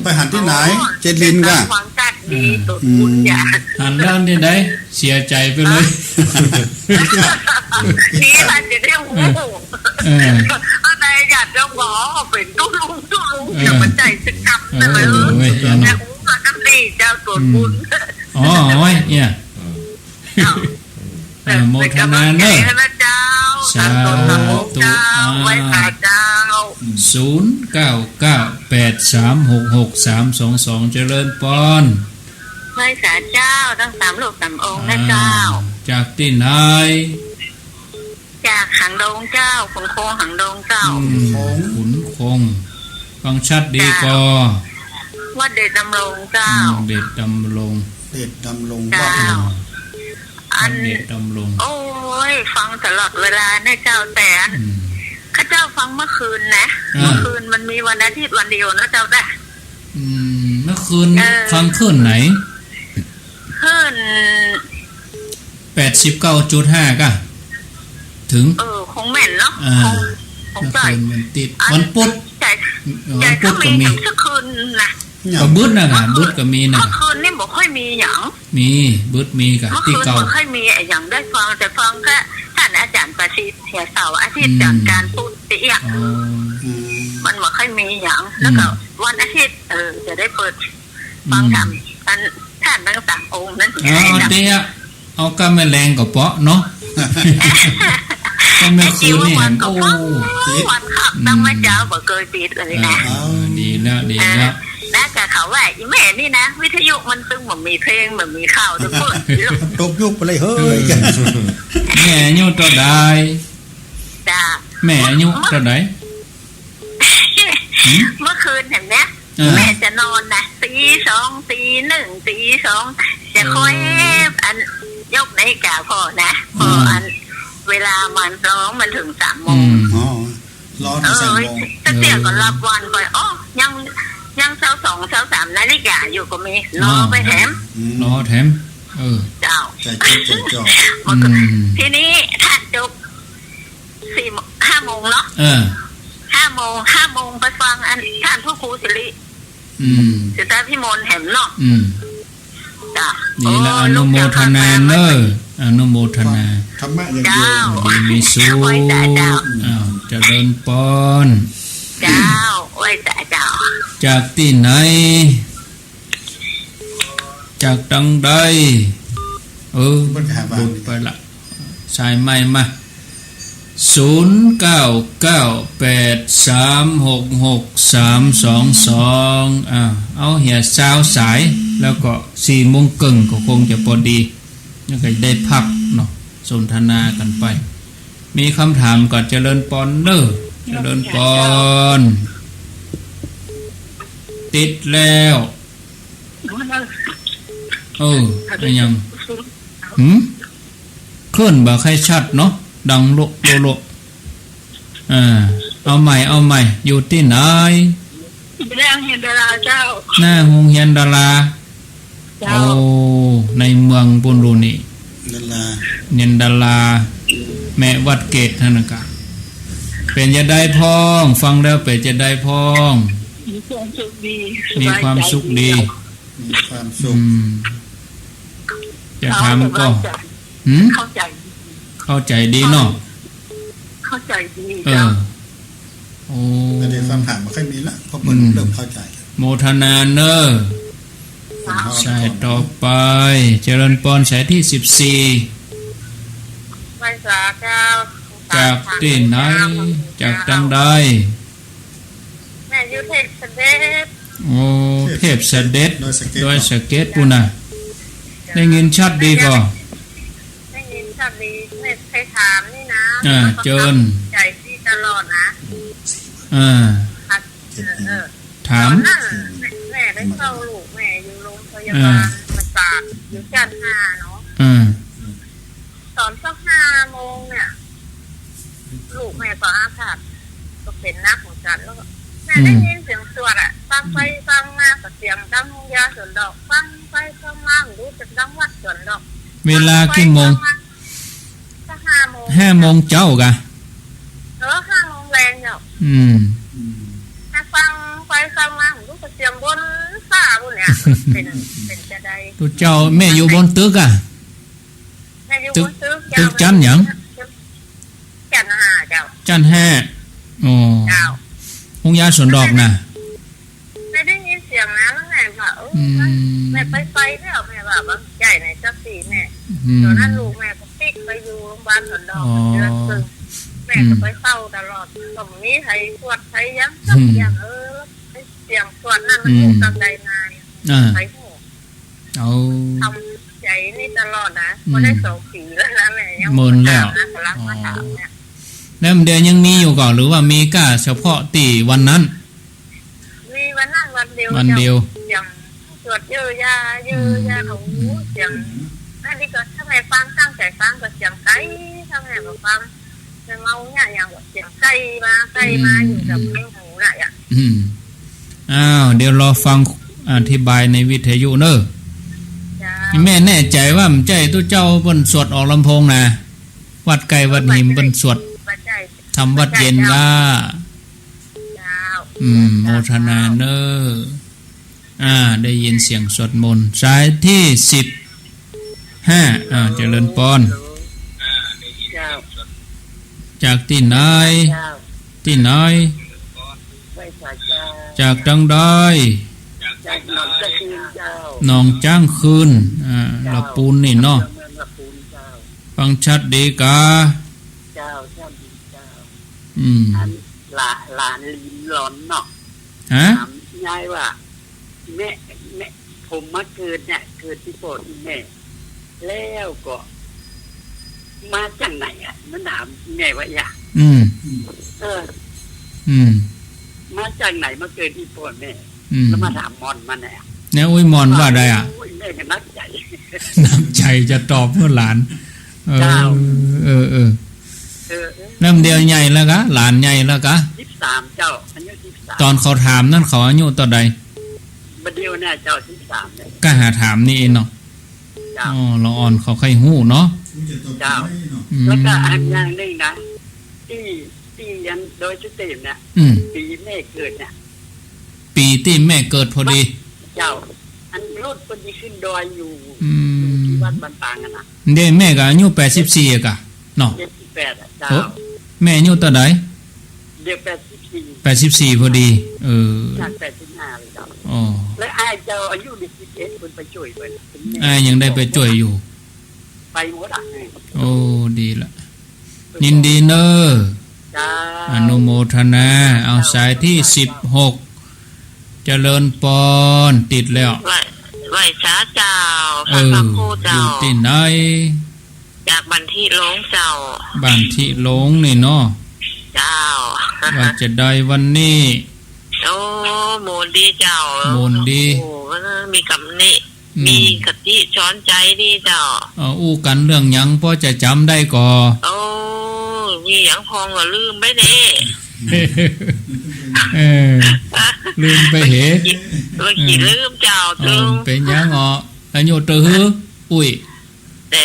ไปหันที่ไหนเจรินก็ฟังจัดดีตุดบุญญาหันด้านที่ไหนเสียใจไปเลย นี่ท่านจะได้หูอะไรอยากจะบอกเป็นตุ้ลุงอย่ามาใจจะกลับเลยแต่หูกับนี่เจ้าตุดบุญเนี่ยโมทนาเนอะสาธุไว้ขาเจ้า0998366322เจริญปอนไว้ขาเจ้าทั้ง3 ลูก 3 องค์นะเจ้าจากที่ไหนจากหางดงเจ้าขุนโคงหางดงเจ้าขุนคงฟังชัดดีก็วัดเดชดำรงเจ้าเดชดำรงเจ้าอันเดชดำรงโอ้ยฟังตลอดเวลานะเจ้าแต่ข้าเจ้าฟังเมื่อคืนนะเมื่อคืนมันมีวันอาทิตย์วันเดียวนะเจ้าได้เมื่อคืนฟังคืนไหนคืน89.5ก็ถึงคงแม่นเนาะคงใจมันติดวันพุธวันพุธก็มีสักคืนนะก็บึ้ดนะค่ะบึ้ดก็มีนะเมื่อคืนนี่บอกค่อยมีอย่างมีบึ้ดมีกับที่เก่าค่อยมีอย่างได้ฟังแต่ฟังแค่ท่านอาจารย์ประสิทธิ์เสียเสาอาทิตย์จากการพูดเสียมันบอกค่อยมีอย่างแล้วก็วันอาทิตย์จะได้เปิดฟังธรรมท่านทั้ง3 องค์นั้นเตี้ยเอากำแมลงกับเปาะเนาะก็เมื่อคืนนี่โอ้วันขับตั้งมาเจ้าบอกเคยปิดเลยนะดีแล้วแล้วแต่เขาว่าอีแม่นี่นะวิทยุมันซึ่งมันมีเพลงมันมีข่าวทุกคนตกยุคไปเลยเฮ้ยแม่อายุตัวใดจ้าแม่อายุตัวใดเมื่อคืนเห็นไหมแม่จะนอนนะตี 2 ตี 1 ตี 2จะค่อยอันยกนาฬิกาพอนะพออันเวลามันร้องมันถึง3 โมงร้องถึง3 โมงถ้าเตี้ยก็รับวันไปยัง22-23 นาฬิกาอยู่ก็มีรอไปแถมเจ้าทีนี้ท่านจบ5 โมงเนาะ5 โมงไปฟังอันท่านผู้ครูสิริสุตาพิมลแหมเนาะจ้านี่ละอนุโมทนาเนอะอนุโมทนาธรรมะอย่างเดียวมีสุขเจริญปอนเจ้าไว้แต่เจ้าจากที่ไหนจากตังใดบุญไปละสายใหม่มา0998366322เอาเหี่ยสาวสายแล้วก็4 โมงครึ่งก็คงจะพอดีแล้วก็ได้พักเนาะสนทนากันไปมีคำถามก่อนเจริญปอนเนอะเจริญปอนติดแล้วอะไรยังเคลื่อนบ่ใครชัดเนาะดังโลเอาใหม่อยู่ที่ไหนหน้าเฮียนดาราเจ้าหน้าโรงเรียนดาราในเมืองปุณรูนี่ ดารา เนียนดาราแม่วัดเกตท่านนะกะเป็นจะได้พ้องฟังแล้วเป็นจะได้พ้อง มีความสุขดี มีความสุขดี มีความสุข จะทำก็ เข้าใจ เข้าใจดีเนาะ เข้าใจดี เอ เจ้า อโอ้ แต่เดี๋ยวคำถามมันค่อยมีละเพราะมันเริ่มเข้าใจ โมทนาเนอร์สายต่อไป เจริญปอนสายที่14 ไม่สาเจ้า จากที่ไหนจากทางใด แม่ยุทธเสด็จ โอ้เทพเสด็จ โดยสเก็ต โดยสเก็ตปุนะได้ยินชัดดีก็ ได้ยินชัดดีแม่เคยถามนี่นะ เจิญ ใจที่ตลอดนะ ถาม นั่นแม่ได้เข้าลูกแม่อยู่โรงพยาบาลประสาทอยู่จันทร์5เนาะตอนสัก5 โมงเนี่ยลูกแม่ก็อาพาธก็เป็นนักเหมือนกันแล้วก็แม่ได้ยินเสียงสวดอ่ะฟังไปฟังมาก็เสียงดังยาสวนดอกฟังไปฟังมารู้จักดังวัดสวนดอก เวลากี่โมง สัก5 โมง 5 โมงเจ้ากะ 5 โมงแรงเนาะถ้าฟังไปฟังมารู้จักเสียงบนฟ้าบุเนี่ยเป็นจะได้ ตัวเจ้าแม่อยู่บนตึกอ่ะ แม่อยู่บนตึก จันหยัง จัน5เจ้า จัน5โอ้ เจ้า หงยาสวนดอกน่ะ ไม่ได้ยินเสียงนะแล้วแม่ว่าแม่ไปแล้วแม่ว่าบางใหญ่ในสัก4แม่ตอนนั้นลูกแม่ก็ปิกไปอยู่โรงพยาบาลสวนดอกเดือนครึ่งแม่ก็ไปเฝ้าตลอดตรงนี้ไทยสวดไทยยังสักอย่างเสียงสวดนั่นมันอยู่ตามใดนายไทยหัว เอา ทำใจนี่ตลอดนะก็ได้2 ปีแล้วนะแม่ยัง หมดแล้ว รักมาถามเนี่ย แล้วเดี๋ยวยังมีอยู่ก่อนหรือว่ามีก้าเฉพาะตีวันนั้น มีวันนั้นวันเดียว วันเดียว เสียงสวดเยอะยาเขาเสียงนั่นนี่ก็ถ้าแม่ฟังตั้งใจฟังก็เสียงไก่ถ้าแม่บอกฟังจะเมาเนี่ยอย่างเสียงไก่มาอยู่กับเรื่องหูน่ะอย่าง อ้าวเดี๋ยวรอฟังอธิบายในวิทยุเนอะแม่แน่ใจว่ามันใจตัวเจ้าบนสวดออกลำโพงนะวัดไก่วัดหิมบนสวดทำวัดเย็นล่าโมทนาเนอร์ได้ยินเสียงสวดมนต์สายที่15เจริญปอนจากที่ไหนจากดังใดหนองจ้างคืนละปูนนี่เนาะฟังชัดดีกาหลานลินหลอนเนาะถามยายว่าแม่ผมมาเกิดเนี่ยเกิดที่โปรดแม่แล้วก็มาจากไหนอ่ะมันถามแม่ว่าอย่างมาจากไหนมาเกิดที่โปรดแม่แล้วมาถามมอนมันเนี่ยอุ้ยมอนว่าได้อ่ะ แม่ก็นักใจ นักใจจะตอบเพื่อหลานน้ำเดียวใหญ่แล้วกะหลานใหญ่แล้วกะ13เจ้าอายุ13ตอนเขาถามนั่นเขาอายุต่อใดบัดเดียวเนี่ยเจ้า13เนี่ยก็หาถามนี่เองเนาะเราอ่อนเขาใครหู้เนาะเจ้าแล้วก็อันอย่างนึงนะที่ยันโดยชุดเต็มเนี่ยปีแม่เกิดเนี่ยปีที่แม่เกิดพอดีเจ้าอันรถคนที่ขึ้นดอยอยู่ที่วัดบันตางกันนะเด้แม่ก็อายุ84กะเนาะ78เจ้าแม่อายุต่อใดเดี๋ยว84พอดีจาก85เลยเจ้าแล้วอ้ายเจ้าอายุ11คนไปช่วยเพิ่นอ้ายยังได้ไปช่วยอยู่ไปหมดอ่ะโอ้ดีละยินดีเนออนุโมทนาเอาสายที่16เจริญปอนติดแล้วไหวช้าเจ้าพระครูเจ้าอยู่ที่ไหนจากบันที่หลงเจ้าบันที่หลงนี่เนาะเจ้าว่าจะได้วันนี้โอ้โมดีเจ้าโมดีโอ้มีกำนิมีกติช้อนใจดีเจ้าอู้กันเรื่องหยังพอจะจำได้ก่อโอ้มีหยังพองก็ลืมไปเด้ลืมไปเหตุลืมเจ้าเป็นยังอายุตื้ออุ้ยจ แต่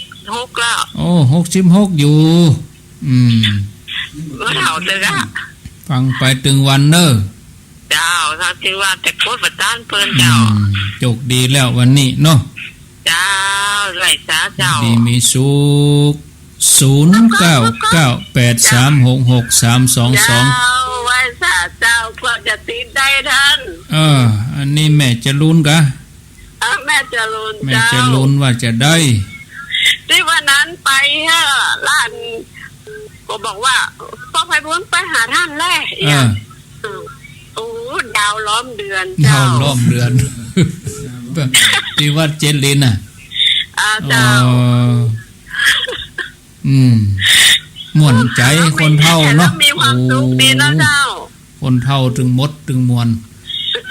66แล้ว โอ้66อยู่ก็เท่าเด้อ ฟังไปถึงวันเนอเจ้าถ้าที่ว่าแต่โคตรประจานเพิ่นเจ้าโชคดีแล้ววันนี้เนาะเจ้าไหลจ้าเจ้าดีมีสุข0998366322ไว้สาเจ้าก็จะติดได้ท่านอันนี้แม่จะลุ้นกะแม่จะลุ้นแม่จะลุ้นว่าจะได้ที่วันนั้นไปร้านก็บอกว่าพ่อไพบุญไปหาท่านแล้โอ้ดาวล้อมเดือนดาวล้อมเดือนที่วัดเจริญน่ะเจ้าม่วนใจคนเฒ่าเนาะมีความสุขดีนะเจ้าคนเฒ่าถึงมดถึงมวล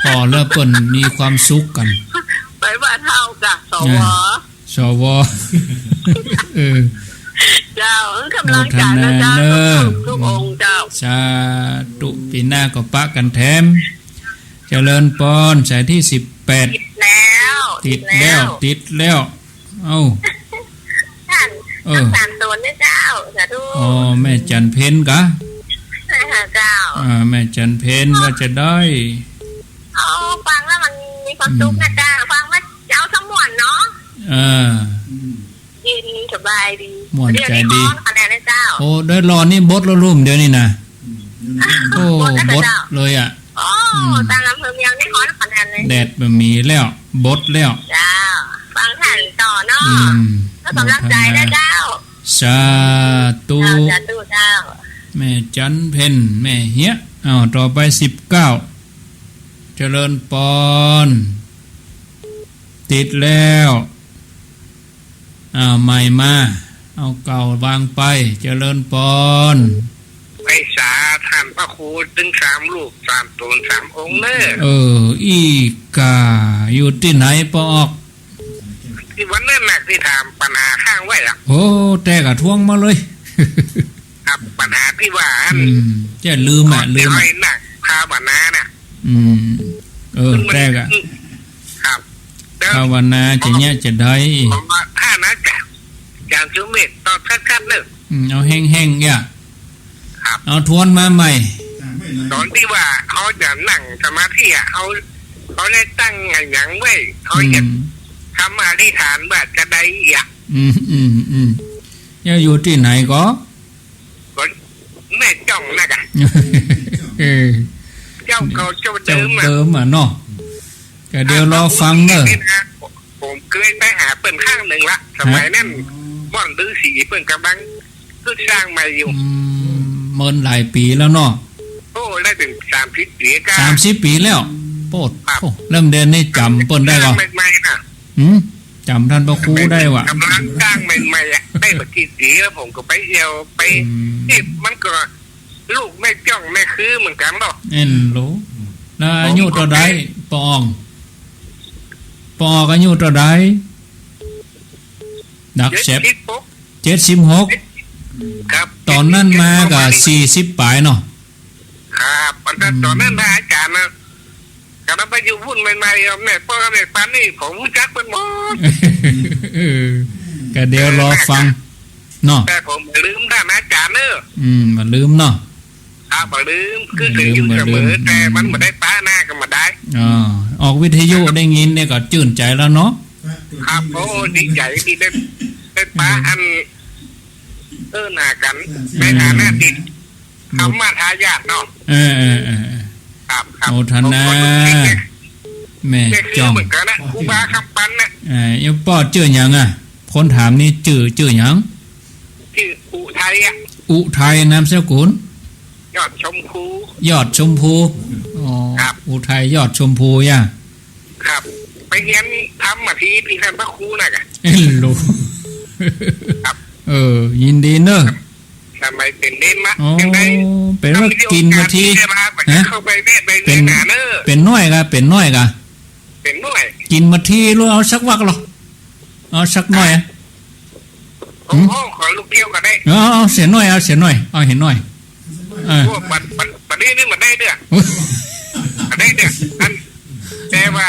พอแล้วเปิ้นมีความสุขกันไปว่าเฒ่ากับสวเจ้ากำลังใจนะเจ้าทุกองค์เจ้าสาธุปีหน้าก็ปะกันแถมเจริญพรสายที่18ติดแล้วเอ้าสามตัวนี่เจ้าสาธุแม่จันเพ็ญกะเจ้าแม่จันเพ็ญว่าจะได้ฟังแล้วมันมีความสุขนะจ้าฟังว่าเจ้าสมวนเนาะยินสบายดีม่วนใจดีคะแนนเจ้าโอ้ได้รอนี่บดแล้วรุ่มเดี๋ยวนี้นะโอ้บดเลยอ่ะตามอำเภอเมืองนี่ขอคะแนนเลยแดดบะหมี่แล้วบดแล้วจ้าฟังท่านต่อเนาะก็กำลังใจนะเจ้าสาธุเจ้าแม่จันเพ็ญแม่เฮียต่อไป19เจริญพรติดแล้วใหม่มาเอาเก่าวางไปเจริญพรไปสาท่านพระครูถึง3ลูก3ตน3องค์เนอีกาอยู่ที่ไหนปอกที่วันนั้นน่ะที่ถามปัญหาข้างไว้โอ้แต่กะท่วงมาเลยครับปัญหาที่ว่าจะลืมลืมน่ะภาวนาน่ะแต่กะครับภาวนาจะเนี่ยจะได้ถ้านะจากจุเมตตอบชัดๆเนอะเอาแห้งๆเนี่ยเอาทวนมาใหม่ตอนที่ว่าเขาจะนั่งสมาธิเขาได้ตั้งอย่างไว้เขาจะทำอธิษฐานว่าจะได้อยู่ที่ไหนก็แม่จ้องนะกะเจ้าเขาเจ้าเดิมเนาะก็เดี๋ยวรอฟังเนอะผมเคยไปหาเปิ่นข้างหนึ่งละสมัยนั้นม่อนฤาษีเปิ่นกำลังสร้างใหม่อยู่เมินหลายปีแล้วเนาะโอ้ได้ถึง30 ปีก็30 ปีแล้วโปดเริ่มเดินนี่จำเปิ่นได้ก่อนจำท่านพระครูได้วะกำลังสร้างใหม่ๆได้มากี่ปีแล้วผมก็ไปเที่ยวไปที่มันก็ลูกแม่จ้องแม่คือเหมือนกันเนาะรู้แล้วอายุเท่าใดปองอายุเท่าใดนักเชฟ76ครับตอนนั้นมาก็40 ปลายเนาะครับตอนนั้นพระอาจารย์นะกำลังไปอยู่พุ่นใหม่ๆแม่พ่อแม่ปานนี่ผมรู้จักเป็นหมดก็เดี๋ยวรอฟังเนาะแต่ผมลืมท่านอาจารย์เนอะมันลืมเนาะครับลืมคือถึงอยู่เสมอแต่มันไม่ได้ป้าหน้ากันมาได้ออกวิทยุได้ยินเนี่ยก็ชื่นใจแล้วเนาะครับโอ้ดีใจที่ได้ป้าอันหน้ากันในฐานะติดธรรมะทายาทเนาะครับโอทนาแม่จ้องเหมือนกันนะครูบาคำปันนะยังป้อชื่อหยังคนถามนี่ชื่อหยังชื่ออุทัยอุทัยนามสกุลยอดชมพูอุทัยยอดชมพูย่ะครับไปเรียนทำมาที่ท่านพระครูน่ะกะรู้ครับยินดีเนอะทำไมเป็นเด่นมะเป็นว่ากินมาทีเข้าไปแม่ไปเรียนหาเนอะเป็นน้อยกะเป็นน้อยกินมาทีรู้เอาสักวักหรอเอาสักหน่อยขอลูกเดียวก็ได้เอาเสียหน่อยเอาเห็นหน่อยบัดนี้นี่มันได้เด้อได้เด้อแต่ว่า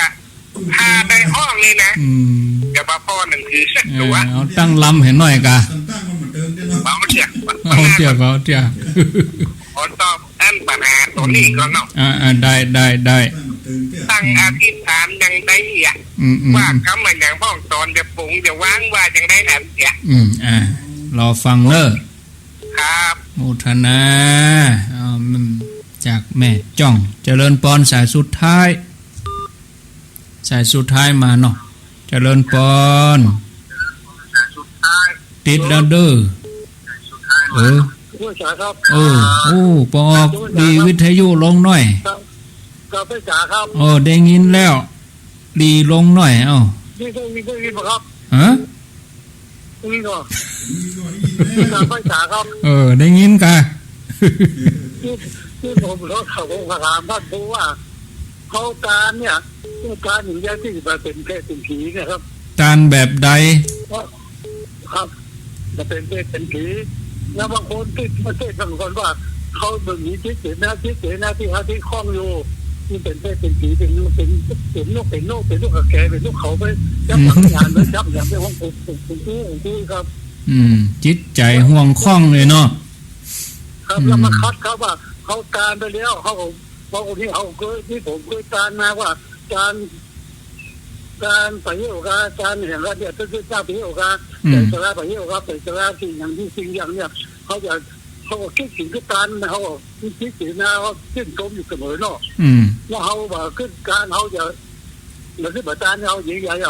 ถ้า ได้ห้องเลยนะอย่ามาพ่อหนังสือสักตัว เอาตั้งลำเห็นหน่อยกะ ตั้งมันเหมือนเดิมเนาะ เอาเถียง เอาเดี๋ยวเอาเดี๋ยว ขอตอบอันปัญหาตัวนี้ก่อนเนาะ ได้ ตั้งอธิษฐานยังได้อ่ะว่าคำมันอย่างพ่องตอนจะปรุงจะว่างว่ายังได้แบบเนี้ย รอฟังเนอะ ครับ โมทนาจากแม่จ้องเจริญปอนสายสุดท้ายมาเนาะเจริญปอนติดแล้วเด้อผู้ชายครับ ปอกดีวิทยุลงหน่อย ก็ไปจ่าครับ ได้ยินแล้วดีลงหน่อยนี่ก็ยินครับ ฮะนี่ก็ไปจ่าครับ ได้ยินกะที่ผมรถเขาถามท่านผู้ว่าเขาการเนี่ยการอย่างนี้ที่จะเป็นแค่เป็นผีนะครับ การแบบใดครับจะเป็นแค่เป็นผีแล้วบางคนที่ประเทศบางคนว่าเขาแบบนี้ที่เสียหน้าที่เขาที่คล้องอยู่นี่เป็นแค่เป็นผีเป็นนกเป็นลูกกระแกเป็นลูกเขาไปจับอย่างานเลยจับอย่างเป็นห้องผมครับจิตใจห่วงคล้องเลยเนาะครับแล้วมาคัดครับว่าเขาการไปแล้วเขาคนที่เขาเคยที่ผมเคยการมาว่าการไปเที่ยวการอย่างไรเนี่ยต้องเจ้าไปเที่ยวแต่สาระไปเที่ยวแต่สาระสิ่งอย่างที่สิ่งอย่างเนี่ยเขาคิดถึงการเขาคิดถึงนะเขาขึ้นชมอยู่เสมอเนาะว่าเขาว่าขึ้นการเขาจะเหมือนที่ประธานเขาใหญ่ๆแ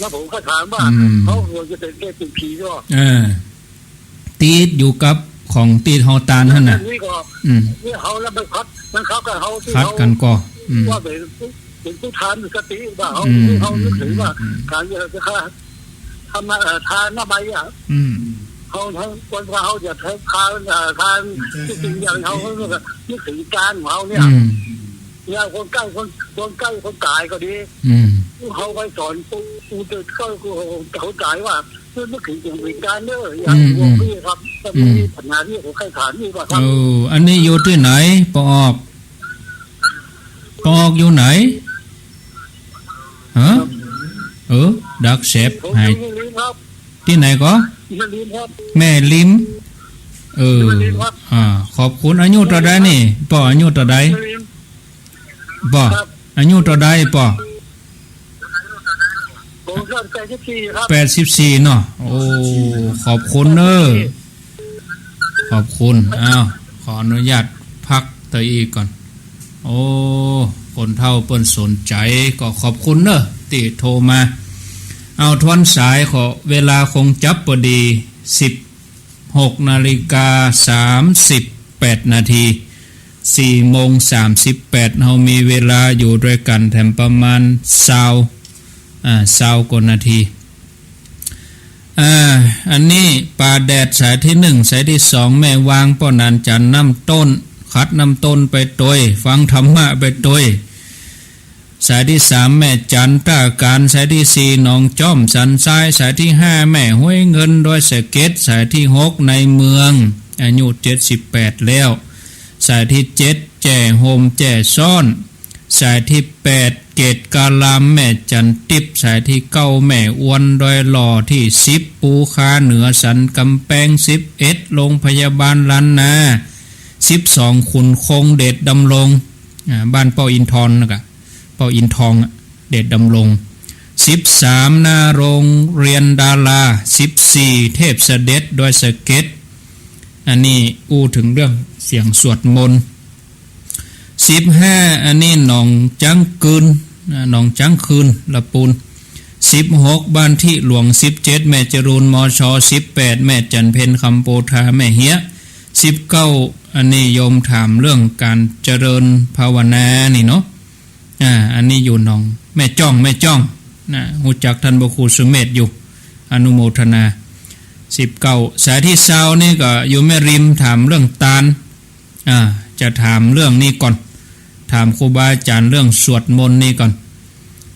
ล้วผมก็ถามว่าเขาควรจะเป็นแค่เป็นผีก็ตีดอยู่กับของตีดเฮาตานนั่นน่ะนี่เขาแล้วมันคับกับเขาที่เขากันก็ว่าเป็นผู้ทานสติว่าเขานึกถึงว่าการจะฆ่าทำทานหน้าใบเขาคนว่าเขาจะทานที่สิ่งอย่างเขานึกถึงการของเขาเนี่ยคนใกล้คนตายก็ดีเขาไปสอนกูจะเขาจ่ายว่านึกถึงอย่างเป็นการเนอะอย่างพวกนี้ครับจะมีปัญหาที่ผมเคยถามนี่ว่าครับอันนี้อยู่ที่ไหนปอกอยู่ไหนฮะดักเซฟหายที่ไหนก็แม่ลิมขอบคุณอายุต่อใดนี่ปออายุต่อใดปออายุต่อใดปอ84เนาะขอบคุณเนอะขอบคุณขออนุญาตพักตัวอีกก่อนคนเฒ่าเปิ้นสนใจก็ขอบคุณเนอะที่โทรมาทวนสายขอเวลาคงจับพอดี 16:38 นาที4:38เฮามีเวลาอยู่ด้วยกันแถมประมาณ20กว่านาทีอันนี้ปลาแดดสายที่1สายที่2แม่วางป้อนันจันน้ำต้นคัดน้ำต้นไปตวยฟังธรรมะไปตวยสายที่3แม่จันต้าการสายที่4หนองจ้อมสันทรายสายที่5แม่ห้วยเงินดอยสะเก็ดสายที่6ในเมืองอายุ78แล้วสายที่7แจ่โฮมแจ่ซ่อนสายที่8เกตกาลามแม่จันติบสายที่9แม่อ้วนดอยหล่อที่10ปูคาเหนือสันกำแพง11โรงพยาบาลล้านนา12ขุนคงเดชดำรงบ้านเป้าอินทรนะกะเป้าอินทองเดชดำรง13นาโรงเรียนดารา14เทพเสด็จดอยสะเก็ดอันนี้ถึงเรื่องเสียงสวดมนต์15อันนี้หนองจังคืนละปูน16บ้านที่หลวง17แม่จรูนมช18แม่จันเพ็ญคำโปธาแม่เฮีย19อันนี้โยมถามเรื่องการเจริญภาวนานี่เนาะอันนี้อยู่หนองแม่จ้องนะรู้จักท่านพระครูสุเมธอยู่อนุโมทนา19สายที่20นี่ก็อยู่แม่ริมถามเรื่องตาลจะถามเรื่องนี้ก่อนถามครูบาอาจารย์เรื่องสวดมนต์นี่ก่อน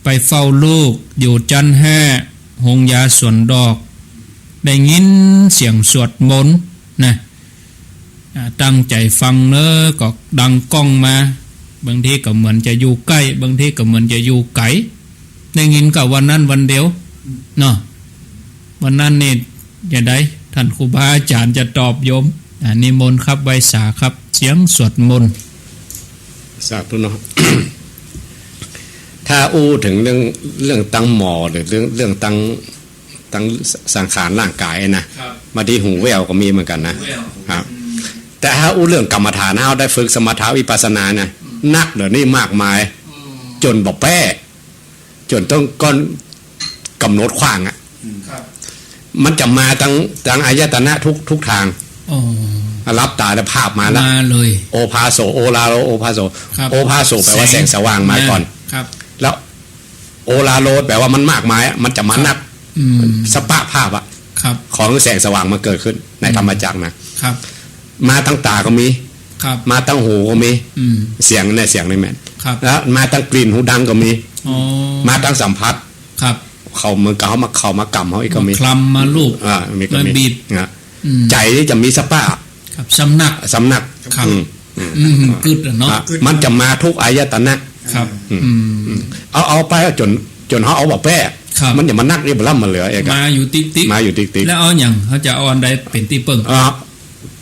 ไปเฝ้าลูกอยู่จันทร์5หงยาสวนดอกได้ยินเสียงสวดมนต์นะตั้งใจฟังเนอะก็ดังก้องมา บางทีก็เหมือนจะอยู่ใกล้บางทีก็เหมือนจะอยู่ไกลได้ยินกับวันนั้นวันเดียวเนาะวันนั้นนี่อย่าได้ท่านครูบาอาจารย์จะตอบโยมนิมนต์ครับใบสาครับเสียงสวดมนต์ สาธุเนาะ ถ้าอู้ถึงเรื่องตั้งหมอหรือเรื่องตั้งสังขารร่างกายนะมาที่หูแววก็มีเหมือนกันนะครับแต่ถ้าอู้เรื่องกรรมฐานเฮาได้ฝึกสมถะวิปัสสนานะนักเดี๋ยวนี้มากมายจนบอกแป้จนต้องก้อนกำหนดขว้างอ่ะมันจะมาตั้งอายตนะทุกทางรับตาแต่ภาพมาแล้วเลยโอภาโสโอลาโลโอภาโสโอภาโสแปลว่าแสงสว่างมาก่อนแล้วโอลาโลแปลว่ามันมากมายมันจะมานับสปะภาพอะของแสงสว่างมาเกิดขึ้นในธรรมจักรนะครับมาตั้งตาก็มีมาตั้งหูก็มีเสียงในแม่นแล้วมาตั้งกลิ่นหูดังก็มีมาตั้งสัมผัสเขามือเขามากำเขาอีกก็มีคลำมาลูกมีก็มีใจที่จะมีสปะสำนักกึดเนาะมันจะมาทุกอายตนะครับเอาไปจนเขาเอาบอกแป้มันอย่ามานักนี่บล่ำมาเหลือเองมาอยู่ติ๊กมาอยู่ติ๊กแล้วเอาอย่างเขาจะเอาอันใดเป็นที่เปิง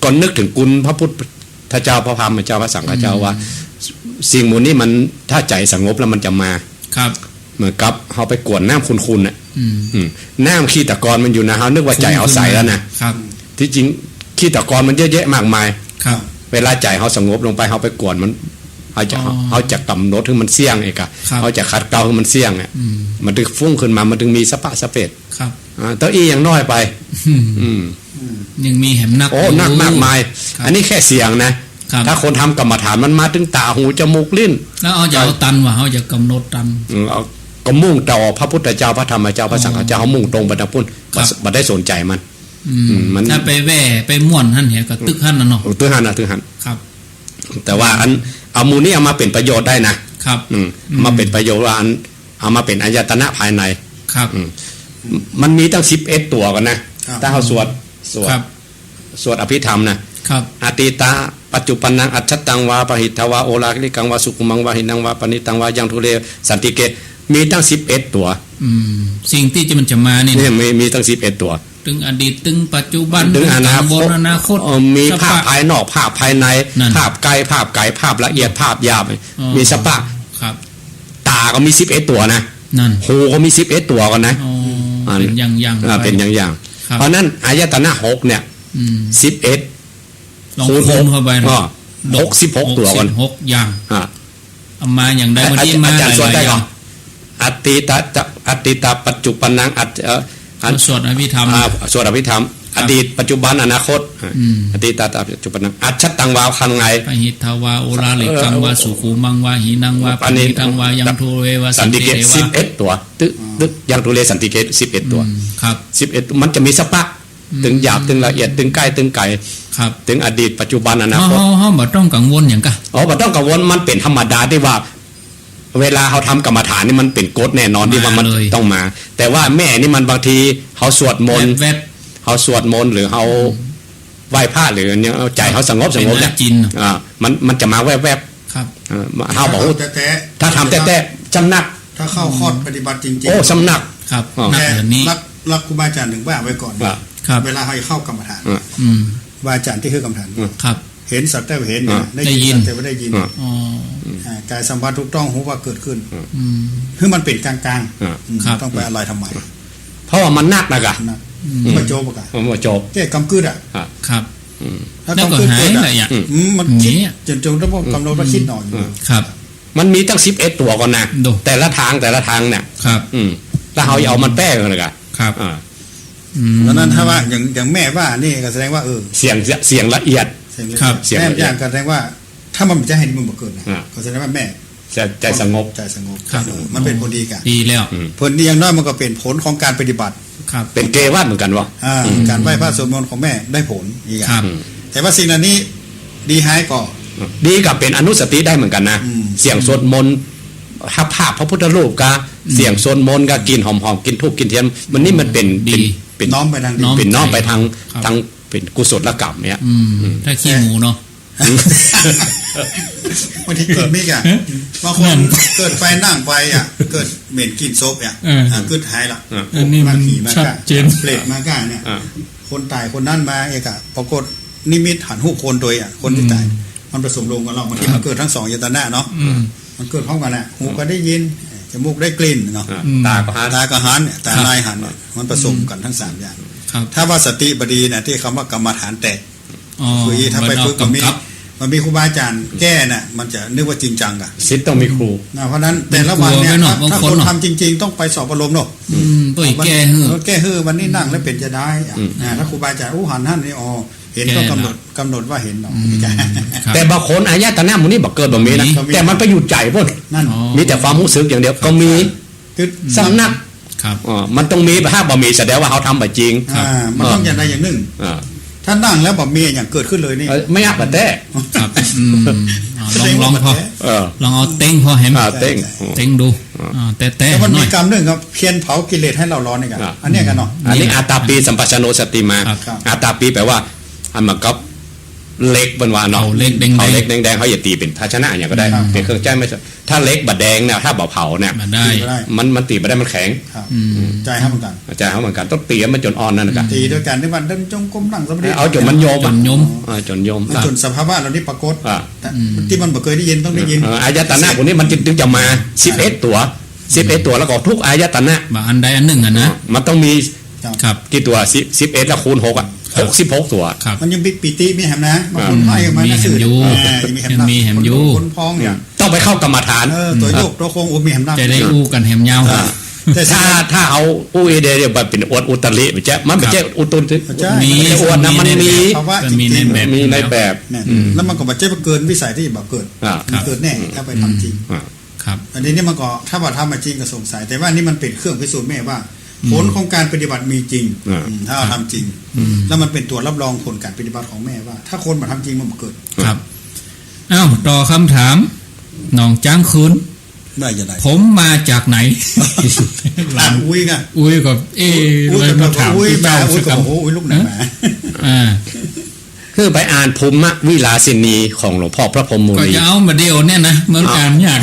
ก่อนนึกถึงกุลพระพุทธเจ้าพระพรหมเจ้าพระสังฆเจ้าว่าสิ่งมูลนี้มันถ้าใจสงบแล้วมันจะมาครับเหมือนกับเขาไปกวนน้ำคุณน่ะน้ำขี้ตะกอนมันอยู่นะเขานึกว่าใจเอาใส่แล้วนะครับที่จริงขี้ตะกอนมันเยอะแยะมากมายครับเวลาใจเขาสงบลงไปเขาไปกวนมันเขาจะกำหนดให้มันเสี่ยงเองอะเขาจะขัดเกลาให้มันเสี่ยงอ่ะมันถึงฟุ้งขึ้นมามันถึงมีสปะสเปดครับเต้าอี้ยังน้อยไปยังมีแหมนักโอ้นักมากมายอันนี้แค่เสียงนะถ้าคนทำกรรมฐานมันมาถึงตาหูจมูกลิ้นแล้วเอาจะเอาตันว่าเขาจะกำหนดตันเอาก็มุ่งต่อพระพุทธเจ้าพระธรรมเจ้าพระสังฆเจ้าเขามุ่งตรงไปทางพุ่นมาได้สนใจมันถ้าไปแว่ไปม่วนหั่นเหรอก็ตึกหั่นน่ะเนาะตึกหั่นครับแต่ว่าอันเอามูลนี้เอามาเป็นประโยชน์ได้นะครับมาเป็นประโยชน์ว่าเอามาเป็นอายตนะภายในครับมันมีตั้ง11ตัวกันนะถ้าเขาสวดอภิธรรมนะครับอติตาปัจจุบันนังอัจฉตังวาปหิทวาโอลาคิกังวาสุขุมังวาหินังวาปณิตังวายังทุเรสันติเกมีตั้ง11ตัวสิ่งที่มันจะมานี่มีตั้ง11ตัวถึงอดีตถึงปัจจุบันถึงอนาคตมีภาพภายนอกภาพภายในภาพไกลภาพละเอียดภาพหยาบมีสปะตาก็มี11ตัวนะหูก็มี11ตัวกันนะเป็นอย่างเป็นอย่างเพราะนั้นอายตนะ6เนี่ย11คูณเข้าไป66ตัวกัน6อย่างเอามาอย่างใดวันนี้มาอาจารย์สวดได้ก่อนอติตาปัจจุบันนังสวดอภิธรรมสวดอภิธรรมอดีตปัจจุบันอนาคตอดีตปัจจุบันอัจฉตังวาคันไงปหิทวาโอราลิกังวาสุขุมังวาหินังวาปณิตังวายังทุเรวาสันติเกต11ตัวตึกยังทุเรสันติเกต11ตัวครับ11มันจะมีสปะถึงหยาบถึงละเอียดถึงใกล้ถึงไกลครับถึงอดีตปัจจุบันอนาคตบ่ต้องกังวลอย่างกะบ่ต้องกังวลมันเป็นธรรมดาที่ว่าเวลาเขาทำกรรมฐานนี่มันเป็นกฎแน่นอนที่ว่ามันต้องมาแต่ว่าแม่นี่มันบางทีเขาสวดมนต์เขาสวดมนต์หรือเขาไหว้พระหรือเนี่ยใจเขาสงบเนี่ยมันจะมาแวบครับ เขาบอกถ้าทำแต่จำนักถ้าเข้าคอร์สปฏิบัติจริงๆโอ้สำนักครับแต่รักครูบาอาจารย์ถึงว่าไว้ก่อนเวลาให้เข้ากรรมฐานบาอาจารย์ที่คือกรรมฐานครับเห็นสัตว์ได้เห็นได้ยินแต่ไม่ได้ยินกายสัมผัสถูกต้องหูว่าเกิดขึ้นคือมันเป็นกลางๆต้องไปอะไรทำไมเพราะว่ามันนักนะกะมาโจบกะมาโจบแก้กำกึดอ่ะครับถ้ากำกึดเกิดอ่ะมันคิดจนต้องกำหนดว่าคิดหน่อยครับมันมีตั้ง11ตัวก่อนนะแต่ละทางเนี่ยครับแล้วเขาเอามันแป้งเลยกะครับเพราะนั้นถ้าว่าอย่างแม่ว่านี่ก็แสดงว่าเสียงละเอียดครับแม่อย่างก็แสดงว่าถ้ามันจะให้มันบ่เกิดนะก็แสดงว่าแม่ใจสงบมันเป็นผลดีกันดีแล้วผลดีอย่างน้อยมันก็เป็นผลของการปฏิบัติครับเป็นเกวัตเหมือนกันวะการไหว้พระสวดมนต์ของแม่ได้ผลอีกอ่ะแต่ว่าสิ่งนี้ดีหายก็ดีกับเป็นอนุสติได้เหมือนกันนะเสียงสวดมนต์ภาพพระพุทธรูปกะเสียงสวดมนต์กะกินหอมๆกินทูบกินเทียนมันนี่มันเป็นน้อมไปทางเป็นน้อมไปทางเป็นกุศลกรรมเนี่ยถ้าขี้หมูเนาะ บางทีเกิดไม่กันบางคนเกิดไฟนั่งไปอ่ะเกิดเหม็นกินซบอ่ะเกิดหายละ อันนี้มัน ขี่มา ชัด ก้า เจน เปรตมาก้าเนี่ยคนตายคนนั้นมาเอกอะปรากฏนิมิตหันหูคนโดยอ่ะคนที่ตายมันผสมลงกันเราบางทีมันเกิดทั้งสองยตนะเนาะมันเกิดพร้อมกันอ่ะหูก็ได้ยินจมูกได้กลิ่นเนาะ ตาก็หัน ตาก็หันเนี่ยตาลายหันเนี่ยมันผสมกันทั้ง3อย่าง ครับ ถ้าว่าสติบดีเนี่ยที่คำว่ากรรมฐานแตก อ๋อ คือถ้าไปฝึกมันมี กำกับ ครูบาอาจารย์แก้น่ะมันจะนึกว่าจริงจังอ่ะ ศิษย์ต้องมีครู เพราะนั้นแต่ละวันเนี่ย กลัวไว้หน่อย ถ้า บาง ค คน น เนาะ ทำจริงๆต้องไปสอบอารมณ์เนาะ เปิดแก้ฮือ แก้ฮือวันนี้นั่งแล้วเป็นจะได้อ่ะถ้าครูบาอาจารย์หันท่านนี่อ๋อเห็น แก้ ต้อง นะ กำหนดว่าเห็นเนาะ ครับ แต่บางคนอายตนะหมูนี่บอกเกิดแบบนี้นะ บ่มี แต่มันไปอยู่ใจพวก นั่น อ๋อ มีแต่ความรู้สึกอย่างเดียวก็มี คือ สำนัก ครับ มันต้องมีถ้าบ่มีแสดงว่าเขาทำไปจริง มันต้องอย่างใดอย่างหนึ่ง อ่า ถ้านั่งแล้วแบบมีอย่างเกิดขึ้นเลยนี่ ไม่อักแต่ ครับลองพอ เออ ลองเอาเต็งพอเห็น เต็ง เต็งดูแต่ แต่มัน หน่ มี อย กรรมหนึ่งครับเพียรเผากิเลสให้เราร้อนนี่กันอันเนี้ยกันเนาะ อันนี้อาตาปีสัมปชัญโนสติมา ครับ อาตาปีแปลว่าอันมันก็เล็กเป็นว่าเนาะ เอาเล็กแดงๆ เอาเล็กแดงๆเขาอย่าตีเป็นภาชนะอย่างก็ได้เป็นเครื่องแจ้งไม่ใช่ถ้าเล็กบะแดงเนี่ยถ้าบ่เผาเนี่ย มาได้ มันตีไม่ได้มันแข็ง ครับ อืม ใจให้เหมือนกัน อาจารย์เขาเหมือนกันต้องตีให้มันจนอ่อนนั่นนะครับ ตีด้วยกันในวันเดินจงกรมนั่งสมาธิ เอาจนมันโยม จ อะ นยม จนโยม จนสภาวะเรานี่ปรากฏ อ่า แต่ที่มันบ่เคยได้ยินต้องได้ยิน อายตนะพวกนี้มันจึงจะมา11ตัวแล้วก็ทุกอายตนะ บางอันใดอันหนึ่งอะนะ มันต้องมี ครับ กี่ตัว11แล้วคูณ6อ่ะ66ตัว ครับ มันยังปีติมีแหมนะบางคนไพ่มา มีแหมอยู่ มีแหมอยู่ คนพองเนี่ย ต้องไปเข้ากรรมฐาน ตัวโยกตัวโค้งมีแหมนะ จะได้อู้กันแหมยาว แต่ ถ้าเอาอู้เอเดเนี่ยแบบเป็นอวดอุตริมันจะมันไม่ใช่อุตริ มี มันจะอวดนะมันมี ภาวะ ก็ จริ มี ง ในแบบ มีในแบบ แล้วมันก็บ่ใช่เกินวิสัยที่แบบเกิด ครับ เกิดแน่ถ้าไปทำจริง ครับ อันนี้เนี่ยมันก็ถ้าว่าทำมาจริงก็สงสัย แต่ว่านี่มันเป็นเครื่องพิสูจน์แม่ว่า ผลของการปฏิบัติมีจริงถ้าเราทำจริง แล้วมันเป็นตัวรับรองผลการปฏิบัติของแม่ว่า ถ้าคนมาทำจริงมันบ่เกิด ครับอ้าวต่อคำถามหนองจ้างคืน ได้ยังไง ผมมาจากไหน หลานอุ้ยกัน อุ้ยกับเลยมาถาม อุ้ย พี่ มา เจ้า อุ้ย สัก กับ คำ โอ้โหอุ้ยลูกไหนมา อ่า คือไปอ่านภูมิวิลาสินีของหลวงพ่อพระพรหมมุ ก็ นี จะเอามาเดียวเนี่ยนะเหมือนกันยาก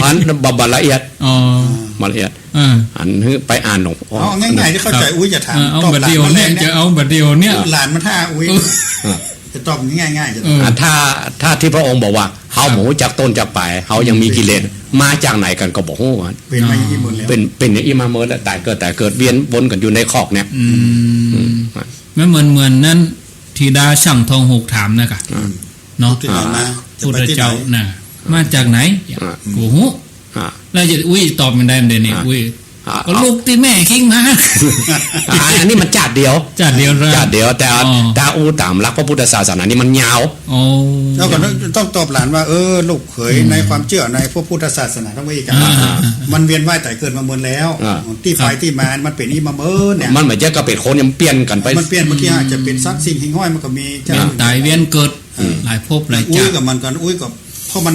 อันบบละเอียด อ๋อ ละเอียด อ่า ไปอ่านหลวงพ่อ เอาง่ายๆที่เข้าใจอุ้ยจะถาม เอา ตอบ มา หลาน เดียว มาแร เนี่ย ก จะ เนี่ย เอามาเดียวเนี่ย หลานมาท่าอุ้ยจะตอบง่ายๆจะ ถ้าที่พระองค์บอกว่าเฮาหมูจากต้นจากปลายเฮายังมีกิเลสมาจากไหนกันก็บอกฮู้ว่า เป็นมายี่หมดแล้ว เป็นอย่างอีมาเมิร์แล้วแต่เกิดเวียนวนกันอยู่ในคอกเนี่ย ไม่เหมือนนั่นทีดาช่างทองหกถามนะคะเนาะ ที่ไหนมาจะ พุท ไป ธ ที่ไหน เจ้าน่ะมาจากไหนกูหูแล้วจะอุ้ยตอบมันได้เดี๋ยวนี้อุ้ยก็ลูกที่แม่คิงมา อันนี้มันจัดเดียว จัดเดียว แต่อูตามหลักพระพุทธศาสนานี่มันยาว โอ้ แล้วก็ต้องตอบหลานว่าลูกเขยในความเชื่อในพระพุทธศาสนาต้องไม่กันมันเวียนว่ายแต่เกิดมาเมินแล้วที่ไปที่มามันเป็นอีมาเมินเนี่ย มันเหมือนจะก็เป็นคนยังเปลี่ยนกันไป มันเปลี่ยนเมื่อกี้อาจจะเป็นซักสิ่งหิ้งห้อยมันก็มี ตายเวียนเกิดหลายภพหลาย อุ้ ชาย ติ กับมันกันอุ้ยกับเพราะมัน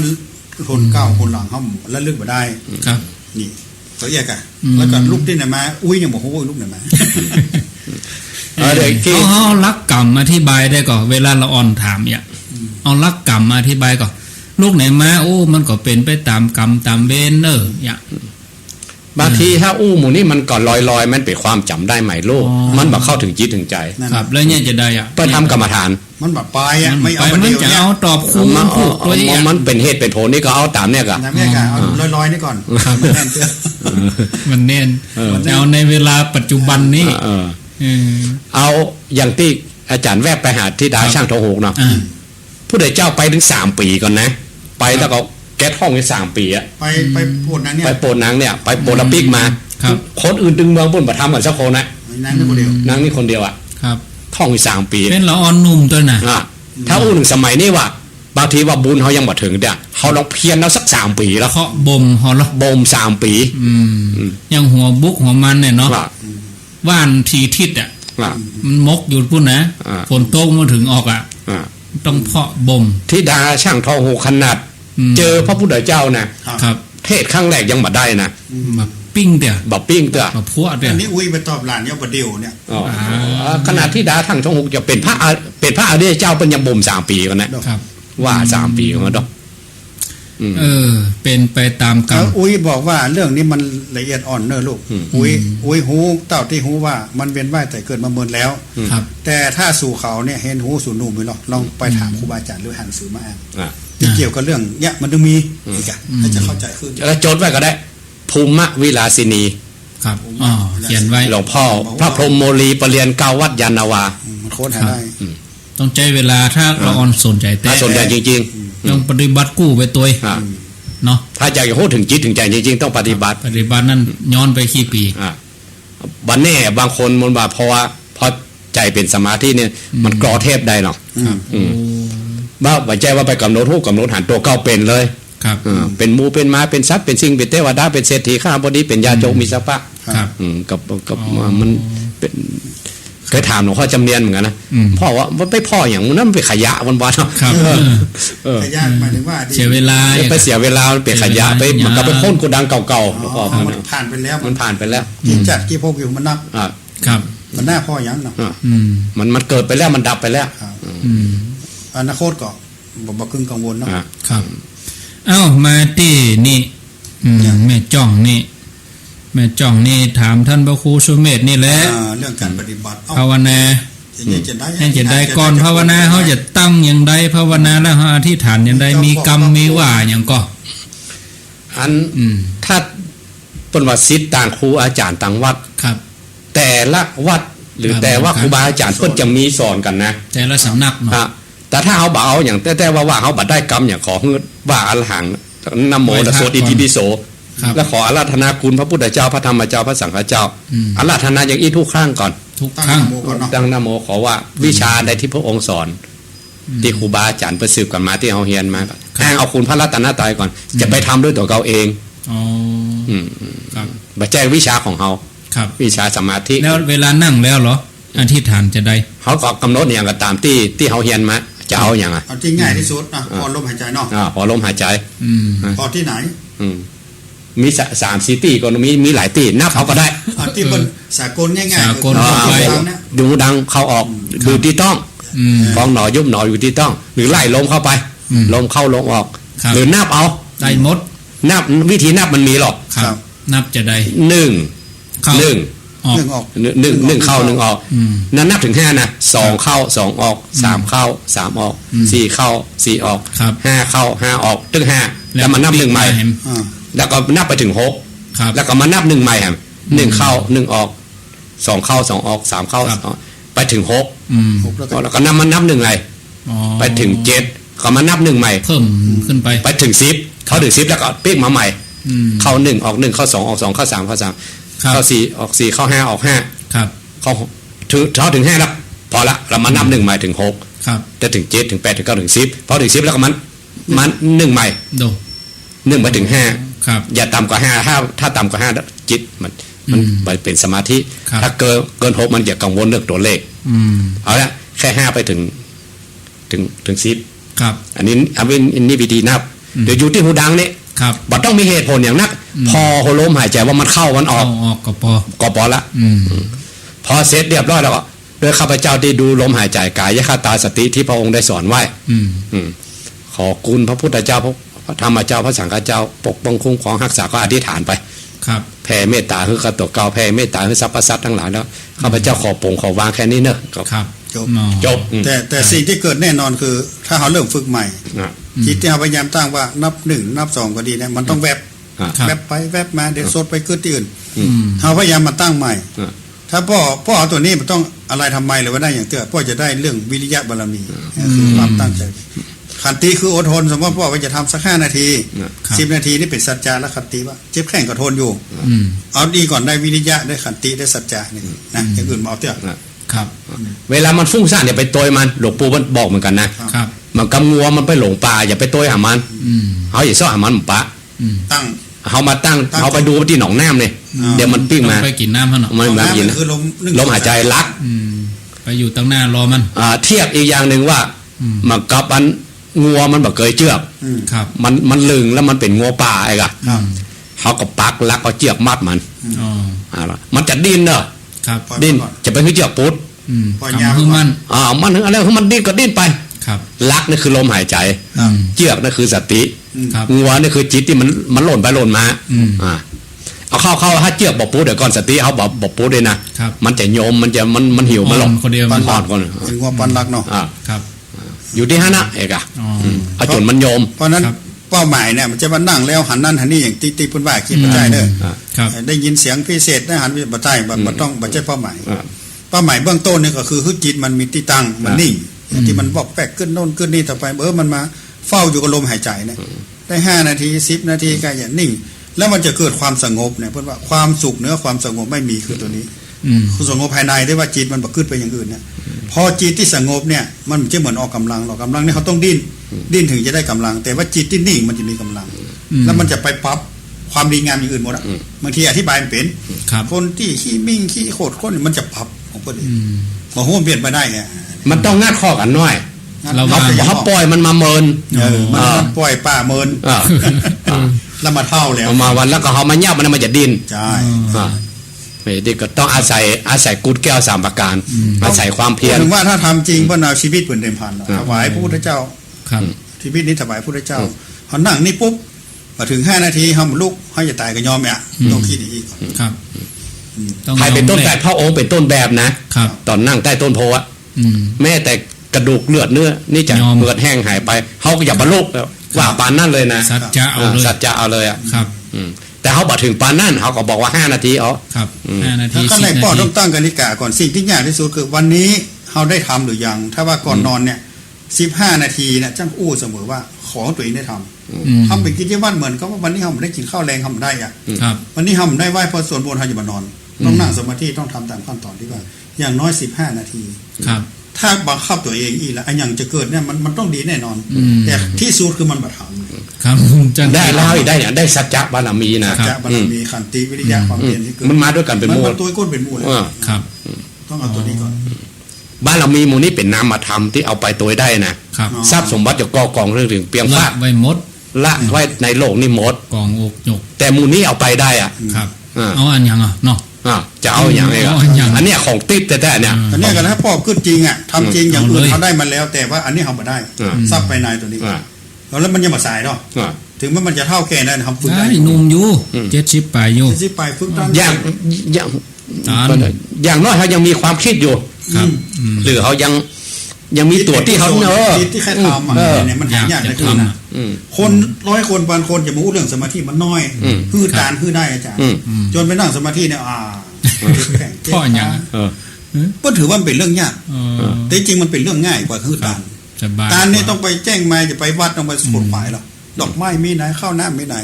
ทนเก้าคนหลังเขาแล้วลึกมาได้ ครับ นี่ตัวแยกอะแล้วก็ลูกที่ไหนมาอุ้ยยังบอกโอ้ยลูกไหนมา เอาลักกรรมอธิบายได้ก่อนเวลาเราอ่อนถามเนี่ยเอาลักกรรมอธิบายก่อนลูกไหนมาโอ้มันก็เป็นไปตามกรรมตามเวรเนอะเนี่ย บางทีถ้าอู้หมูนี่มันก่อนลอยมันเป็นความจำได้ใหม่โลกมันบอกเข้าถึงจิตถึงใจ ครับแล้วเนี่ยจะได้อ่ะ ไปทำกรรมฐาน มันแบบปลายอะไม่เอา ไป ประ มัน เดี๋ยว จะ เนี่ย เอาตอบคูณผูกตัวเอง มันเป็นเหตุเป็นผลนี่ก็เอาตามเนี่ยก็ น้ำแยกอะเอาลอยๆนี่ก่อนมันแน่นเตี้ย มันเน้นเอาในเวลาปัจจุบันนี้ เอาอย่างที่อาจารย์แวบไปหาที่ดาช่างทองหกเนาะผู้ใดเจ้าไปถึง3 ปีก่อนนะไปแล้วก็แก๊สห้องใน3 ปีอะ ไปปวดนั้นเนี่ย ไปโปรดนางเนี่ยไปโปรดปิกมาคนอื่นดึงเมืองปุ่นมาทำกันสักคนนะ นั่งนี่คนเดียวน างนี่คนเดียวอะ ครับ ท่องอยู่3 ปี เป็นละอ่อนนุ่มตัวน่ะ ถ้าอู้หนึ่งสมัยนี้ว่าบางทีว่าบุญเขายังมาถึงเด้อเขาลองเพียรแล้วสัก3 ปีแล้ว เคาะบ่มหอละ บ่ม3 ปี ยังหัวบุกหัวมันเนี่ยเนาะว่านทีทิศอ่ะมันมกอยู่พุ่นนะฝนตกมาถึงออกอ่ะต้องเพาะบ่ม ที่ดาช่างทองหกขนาดเจอพระพุทธเจ้านะครับ เทศครั้งแรกยังมาได้นะ แบบปิ้งเดี๋ยว แบบปิ้งเตอะ แบบพัวเดี๋ย อั วน นี้อุ้ยไปตอบหลานเนี่ยประเดี๋ยวเนี่ย ขนาดที่ดาทางทองหกจะเป็นพระอริยเจ้าเป็นยังบ่ม3 ปีกันนะครับ ว่า3 ปีมาดอก เป็นไปตามกรรม อุ้ยบอกว่าเรื่องนี้มันละเอียดอ่อนเนอะลูกอุ้ยหูเต่าที่หูว่ามันเวียนว่ายแต่เกิดมาเมินแล้ว ครับ แต่ถ้าสู่เขาเนี่ยเห็นหูสู่หนุ่มไปหรอกลองไปถามครูบาอาจารย์หรือหันสื่อมาอ่านที่เกี่ยวกับเรื่องเนี่ยมันจะมีอีกอ่ะให้จะเข้าใจขึ้น แล้วจดไว้ก็ได้ ภูมิวิลาสินี ครับเขียนไว้ หลวงพ่อพระพรหมโมลีปรริยนเก้าวัดยานนาวา มันโค้ดหาได้ ต้องใจเวลาถ้าเราออนสนใจแต่ ถ้าสนใจจริง ต้องปฏิบัติกู้ไปตัวเนาะ ๆถ้าอยากจะพูดถึงจิตถึงใจจริงๆต้องปฏิบัติ ปฏิบัตินั่นย้อนไปกี่ปี บันแน่บางคนมันว่าเพราะว่าพอใจเป็นสมาธิเนี่ยมันกรอเทพได้เนาะบ้าใจว่าไปกำหนดรูปกำหนดหันตัวเก้าเป็นเลย ครับ เป็นหมูเป็นม้าเป็นสัตว์เป็นสิ่งเป็นเทวดาเป็นเศรษฐีข้าบดีเป็นยาโจกมีสัพพะ ครับ กับมันเป็นเคยถามหลวงพ่อจำเนียนเหมือนกันนะพ่อว่ามันไปพ่ออย่างนั้นมันเป็นขยะวันๆเนาะ ครับ ขยะหมายถึงว่า เสียเวลา ไปเสียเวลาเป็นขยะไปมันก็ไปพ่นโกดังเก่าๆหลวงพ่อ มันผ่านไปแล้ว มันผ่านไปแล้ว กี่จัดกี่พวกอยู่มันนับ ครับ มันหน้าพ่อยังเนาะ มันเกิดไปแล้วมันดับไปแล้ว อนาคตก็บ่ครึ่งกังวลเนาะ ครับเอ้ามาที่นี่แม่จ้องนี่แม่จ้องนี่ถามท่านพระครูสุเมธนี่แหละ เรื่องการปฏิบัติ ภาวนา ให้ จะได้ก่อนภาวนาเขาจะตั้งอย่างใดภาวนาแล้วเขาอธิษฐานอย่างใดมีกรรมมีว่าอย่างก็ อันถ้าเป็นวัดศิษย์ต่างครูอาจารย์ต่างวัด ครับ แต่ละวัดหรือแต่ว่าครูบาอาจารย์เพิ่นจะมีสอนกันนะ แต่ละสำนักเนาะ แต่ถ้าเขาบ่เอาอย่างแต่ว่าเขาบัดได้กรรมอย่างขอว่าอรหังนะโมและสวดอิติปิโสและขออาราธนาคุณพระพุทธเจ้าพระธรรมเจ้าพระสังฆเจ้าอาราธนาอย่างอีทุกครั้งก่อน ทุกครั้ง ตั้งนะโมขอว่าวิชาใดที่พระองค์สอนที่ครูบาอาจารย์ประสืบกันมาที่เขาเรียนมาอ้างเอาคุณพระรัตนตรัยก่อนจะไปทำด้วยตัวเขาเอง อ๋อครับ บัดแจ้งวิชาของเขา ครับ วิชาสมาธิ แล้วเวลานั่งแล้วเหรออธิษฐานจะได้ เขาก็กำหนดอย่างก็ตามที่เขาเรียนมาจะเอาอย่างอ่ะ เอาที่ง่ายที่สุดนะพอลมหายใจเนาะ พอลมหายใจ พอที่ไหน มี3-4 ตีก็มีหลายตีนับเขาก็ได้ ที่บนสากลง่ายๆ สากล ดูดังเข้าออกดูที่ต้องฟองหนอยุบหนออยู่ที่ต้อง หรือไล่ลมเข้าไปลมเข้าลมออก หรือนับเอา ได้หมด นับวิธีนับมันมีหรอก ครับ นับจะได้ 1 ออก ออก 1เข้า1ออกนั้นนับถึง5นะ2เข้า2ออก3เข้า3ออก4เข้า4ออก5เข้า5ออกถึง5แล้วมานับ1ใหม่แล้วก็นับไปถึง6แล้วก็มานับ1ใหม่ฮะ1เข้า1ออก2เข้า2ออก3เข้าไปถึง6แล้วก็นับ1ใหม่ไปถึง7ก็มานับ1ใหม่ เพิ่มขึ้นไป ไปถึง10เข้าถึง10แล้วก็ปิ๊กมาใหม่เข้า1ออก1เข้า2ออก2เข้า3เข้า3เข้า4ออก4เข้า5ออก5ครับเข้าถึง5แล้วพอละเรามานับ1ใหม่ถึง6ครับจะถึง7ถึง8ถึง9ถึง10พอถึง10แล้วก็มัน1ใหม่ ดู 1ไปถึง5ครับ อย่าต่ำกว่า5ถ้าต่ำกว่า5จิตมันเป็นสมาธิถ้าเกิน6มันจะกังวลเรื่องตัวเลขเอาละแค่5ไปถึง10ครับอันนี้วิธีนับเดี๋ยวอยู่ที่หูดังนี่ครับบัดต้องมีเหตุผลอย่างนักพอหัวลมหายใจว่ามันเข้ามันออกก็พอละพอเสร็จเรียบร้อยแล้วก็โดยข้าพเจ้าได้ดูลมหายใจกายคตาสติที่พระองค์ได้สอนไว้ขอคุณพระพุทธเจ้าพระธรรมเจ้าพระสังฆเจ้าปกป้องคุ้มครองรักษาก็อธิษฐานไปครับแผ่เมตตาคือกระตัวเก่าแผ่เมตตาคือสรรพสัตว์ทั้งหลายแล้วข้าพเจ้าขอปรงขอวางแค่นี้เนอะครับจบแต่สิ่งที่เกิดแน่นอนคือถ้าเขาเริ่มฝึกใหม่จิตที่เราพยายามตั้งว่านับ1นับ2ก็ดีนะมันต้องแวบไปแวบมาเดี๋ยวสดไปเกิดที่อื่นเราพยายามมาตั้งใหม่ถ้าพ่อเอาตัวนี้มันต้องอะไรทำไมหรือว่าได้อย่างเตื้อพ่อจะได้เรื่องวิริยะบารมีคือความตั้งใจขันติคืออดทนสมมติพ่อว่าจะทำสัก5 นาที10 นาทีนี่เป็นสัจจาและขันติว่าเจ็บแข้งก็ทนอยู่เอาดีก่อนได้วิริยะได้ขันติได้สัจจะนี่นะอย่างอื่นมาเอาเตื้อครับเวลามันฟุ้งซ่านอย่าไปตัวมันหลวงปู่มันบอกเหมือนกันนะครับมันกำงัวมันไปหลงป่าอย่าไปตัวหามันเขาอย่าซ่อหามันปะตั้งเขามาตั้งเขาไปดูที่หนองน้ำเนี่ยเดี๋ยวมันปิ้งมาไปกินน้ำเขาหนอมันมากินคือลมหายใจลักไปอยู่ตั้งหน้ารอมันเทียบอีกอย่างหนึ่งว่ามันกับอันงัวมันแบบเคยเจือกมันลึงแล้วมันเป็นงัวป่าไอ้กะเขาก็ปักลักเอาเจือกมัดมันมันจะดิ้นเนอะดิ้นจะไปขึ้นเจือกปุ๊ดทำให้มันมันอะไรคือมันดิ้นก็ดิ้นไป ครับ ลักนี่คือลมหายใจเจือกนั่นคือสติ ครับ งัวนี่คือจิตที่มันหล่นไปหล่นมาเอาเข้าถ้าเจือกบอกปูเดี๋ยวก่อนสติเขาบอกปูด้วยนะครับ มันจะโยมมันจะมันหิวมันหลง คนเดียว มันอ่อนก่อน เป็นงัวปันรักเนาะ ครับ อยู่ที่ฮะนะเอกอะ อ๋อ เอาจนมันโยม เพราะนั้นเป้าหมายเนี่ยมันจะมานั่งแล้วหันนั่นหันนี่อย่างตีพุ่นว่าคิดปัจจัยเด้อ ครับ ได้ยินเสียงพิเศษได้หันปัจจัยบ่ต้องปัจจัยเป้าหมายเป้าหมายเบื้องต้นนี่ก็คือจิตมันมีที่ตั้งมันนิ่งที่มันบอกแปกขึ้นโน่นขึ้นนี่ต่อไปมันมาเฝ้าอยู่กับลมหายใจเนี่ยได้5 นาที10 นาทีก็อย่างนิ่งแล้วมันจะเกิดความสงบเนี่ยเพื่อนว่าความสุขเหนือความสงบไม่มีคือตัวนี้คือสงบภายในได้ว่าจิตมันบ่ขึ้นไปอย่างอื่นเนี่ยพอจิตที่สงบเนี่ยมันจะเหมือนออกกำลังเนี่ยเขาต้องดิ้นถึงจะได้กำลังแต่ว่าจิตที่นิ่งมันจะมีกำลังแล้วมันจะไปปรับความดีงามอย่างอื่นหมดอ่ะบางทีอธิบายไม่เป็นคนที่ขี้มิ่งขี้โคตรคนมันจะปรับของคนอื่นบ่ฮู้เปลี่ยนไปได้ไง มันต้องงัดข้อกันหน่อย เรา เขาปล่อยมันมาเมิน มันปล่อยป่าเมินแล้วมาเท่าแล้ว มาวันแล้วก็เขามาเงียบมันจะดิน ใช่ ไม่ได้ก็ต้องอาศัยกุศแก้ว3 ประการอาศัยความเพียร ถึงว่าถ้าทำจริงเพื่อเอาชีวิตเป็นเดิมพันถวายพระพุทธเจ้า ครับ ชีวิตนี้ถวายพระพุทธเจ้าเขานั่งนี่ปุ๊บมาถึง5 นาทีเขาลุกเขาจะตายก็ยอมเนี่ยต้องคิดอีก ครับ ใครเป็นต้นแบบพระองค์เป็นต้นแบบนะครับตอนนั่งใต้ต้นโพอ่ะแม้แต่กระดูกเลือดเนื้อนี่จะเลือดแห้งหายไปเขาก็อย่าบรรลุว่าปานนั่นเลยนะ สัจจะเอาเลย สัจจะเอาเลยอ่ะ ครับ แต่เขาบอกถึงปานนั่นเขาก็บอกว่า5 นาทีเอา ครับ5 นาที ถ้า 10 ใน นา ป้อ ที ต้องตั้งกติกาก่อนสิ่งที่ยากที่สุดคือวันนี้เขาได้ทำหรือยังถ้าว่าก่อนนอนเนี่ย15 นาทีเนี่ยจ้างอู้เสมอว่าขอตัวเองได้ทำทำเป็นกิจวัตรเหมือนกับว่าวันนี้เขาไม่ได้กินข้าวแรงทำได้อ่ะ ครับ วันนี้ทำได้ไหวพอส่วนบนเขาจะมานอนต้องนั่งสมาธิต้องทำตามขั้นตอนที่ว่าอย่างน้อย15 นาที ครับ ถ้าบังคับตัวเองอีกแล้วไอ้อย่างจะเกิดเนี่ยมันต้องดีแน่นอน แต่ที่สุดคือมันบัตรทำ ครับจะ ได้แล้วได้เนี่ยได้สัจจะบารมีนะ จะบารมีขันติวิริยะความเพียรที่เกิด มันมาด้วยกันเป็นหมู่ มันตัวก้นเป็นหมู่เลย ครับ ต้องเอาตัวนี้ก่อน บารมีหมู่นี้เป็นนามธรรมที่เอาไปตัวได้นะครับทรัพย์สมบัติจะก่อกองเรื่องถึงเปียง ละ ฟ้า ไว้หมด ละไว้ในโลกนี่หมด กองอกหยก แต่หมู่นี้เอาไปได้อ่ะ ครับ เอาอันยังอ่ะเนาะ จะเอาอย่างไร เอาอย่าง อันเนี้ยของติดแต่เนี่ย อันนี้กันถ้าพ่อขึ้นจริงอ่ะทำจริงอย่างอื่นเขาได้มาแล้ว แต่ว่าอันนี้เขาไม่ได้ทรัพย์ภายในตัวนี้แล้วมันยังมาสายเนาะถึงมันจะเท่าแก่นั้นทำฝึกได้ ได้หนุ่มอยู่70ปลายอยู่ ที่ไปฝึกตั้ง อย่างน้อยเขายังมีความคิดอยู่ ครับ หรือเขายังมีตัวที่เขา ที่แค่ทำเนี่ยมันหายากในคืนนะคน100 คนพันคนจะมาพูดเรื่องสมาธิมันน้อยฮือตานฮือได้อาจารย์จนไปนั่งสมาธิเนี่ยพ่ออย่าง ก็ถือว่ามันเป็นเรื่องยากแต่จริงมันเป็นเรื่องง่ายกว่าฮือตานตานนี่ต้องไปแจ้งมาจะไปวัดต้องไปสวดหมายหรอกดอกไม้มีไหนข้าวน้ำมีไหน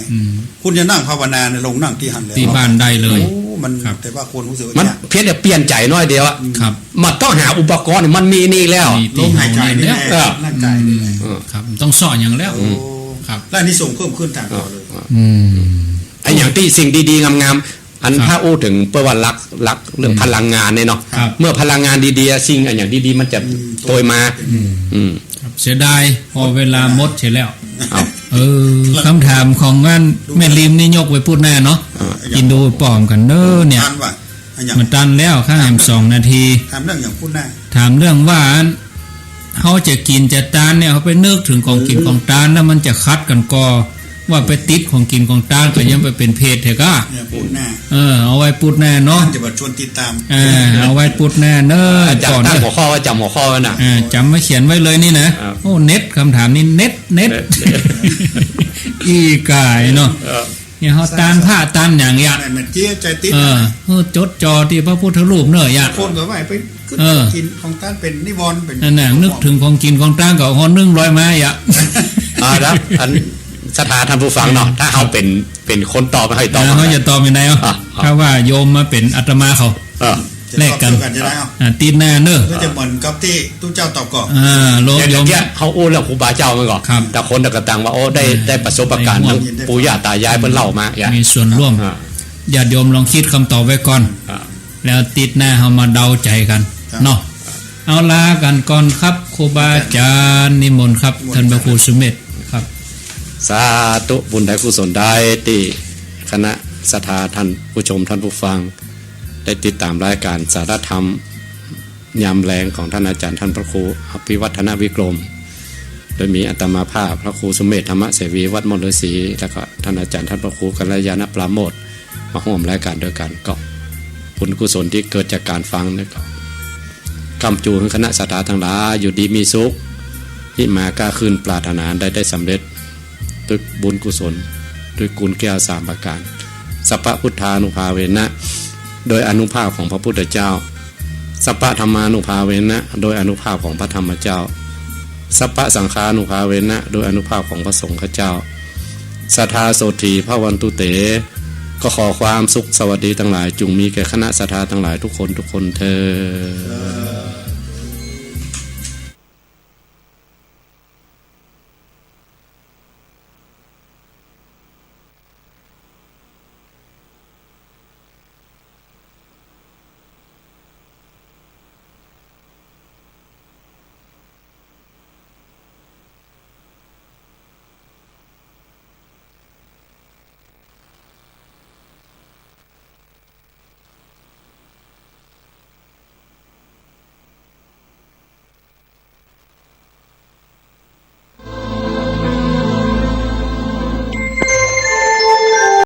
คุณจะนั่งภาวนาในลงนั่งที่หันเลย ที่บ้านได้เลย มันแต่ว่าคนรู้สึกว่า มันเพียงแต่เปลี่ยนใจน้อยเดียวอะ ครับ มันต้องหาอุปกรณ์มันมีนี่แล้ว ลมหายใจนี่แหละร่างกายนี่แหละ ครับต้องสอนอย่างแล้วครับ และนี่ส่งเพิ่มขึ้นตามต่อเลย ไอ้อย่างที่สิ่งดีๆงามๆอันถ้าอู้ถึงเพื่อว่ารักเรื่องพลังงานเนี่ยเนาะเมื่อพลังงานดีๆสิ่งอย่างดีๆมันจะโตยมาเสียดายพอเวลาหมดเสร็จแล้วคำถามของงานแม่ริมนี่ยกไว้พูดแน่เนาะกินดูปลอมกันเด้อเนี่ยมันตันแล้วข้างแหม2 นาทีถามเรื่องอย่างพูดแน่ถามเรื่องว่าเขาจะกินจะตานเนี่ยเขาไปนึกถึงของกินของตานแล้วมันจะคัดกันก่อว่าไปติดของกินของตานก็ยังไปเป็นเพศเถอะก็พูดแน่เอาไว้พูดแน่เนาะจะมาชวนติดตามเอาไว้พูดแน่เนอะก่อนตั้งหัวข้อว่าจำหัวข้อไว้นะจำไว้เขียนไว้เลยนี่นะโอ้เน็ตคำถามนี้เน็ตอีกายเนาะเนี่ยเขาตานผ้าตานอย่างเงี้ยมันเจี๊ยใจติดจดจอที่พระพุทธรูปเนอะอย่างคนก็ว่าไปกินของตานเป็นนิวรณ์เป็นนั่นนึกถึงของกินของตานก็ฮอนนึ่งร้อยไม้อ่ะแล้วอันสถาท่านผู้ฟังเนาะถ้าเขาเป็นคนตอบให้ตอบเขาจะตอบยังไงถ้าว่าโยมมาเป็นอาตมาเขาแลกกันตีแน่เนอะก็จะเหมือนกับที่ตู้เจ้าตอบก่อนโยมเขาโอ้แล้วครูบาเจ้ามันก่อนแต่คนตะกตังว่าโอ้ได้ประสบการณ์ทั้งปู่ย่าตายายเพิ่นเล่ามามีส่วนร่วมญาติโยมลองคิดคำตอบไว้ก่อนแล้วติดหน้าเขามาเดาใจกันเนาะเอาลากันก่อนครับครูบาอาจารย์นิมนต์ครับท่านพระครูสุเมธครับสาธุบุญใดกุศลใดที่คณะศรัทธาท่านผู้ชมท่านผู้ฟังได้ติดตามรายการสารธรรมยามแรงของท่านอาจารย์ท่านพระครูอภิวัฒนวิกรม โดยมีอาตมาภาพพระครูสุเมธธรรมเสวีวัดมณฑลศรีแล้วก็ท่านอาจารย์ท่านพระครูกัลยาณปราโมทย์มาร่วมรายการด้วยกันก็บุญกุศลที่เกิดจากการฟังนี่ก็กำจูให้คณะศรัทธาทั้งหลายอยู่ดีมีสุขที่มากล้าขึ้นปรารถนาได้สำเร็จด้วยบุญกุศลด้วยกุลแก้ว3ประการสัพพพุทธานุภาเวนะโดยอนุภาพของพระพุทธเจ้าสัพพธรรมานุภาเวนะโดยอนุภาพของพระธรรมเจ้าสัพพสังฆานุภาเวนะโดยอนุภาพของพระสงฆ์เจ้าสัทธาโสถีพระวันตุเตก็ขอความสุขสวัสดีทั้งหลายจงมีแก่คณะสัทธาทั้งหลายทุกคนเทอญ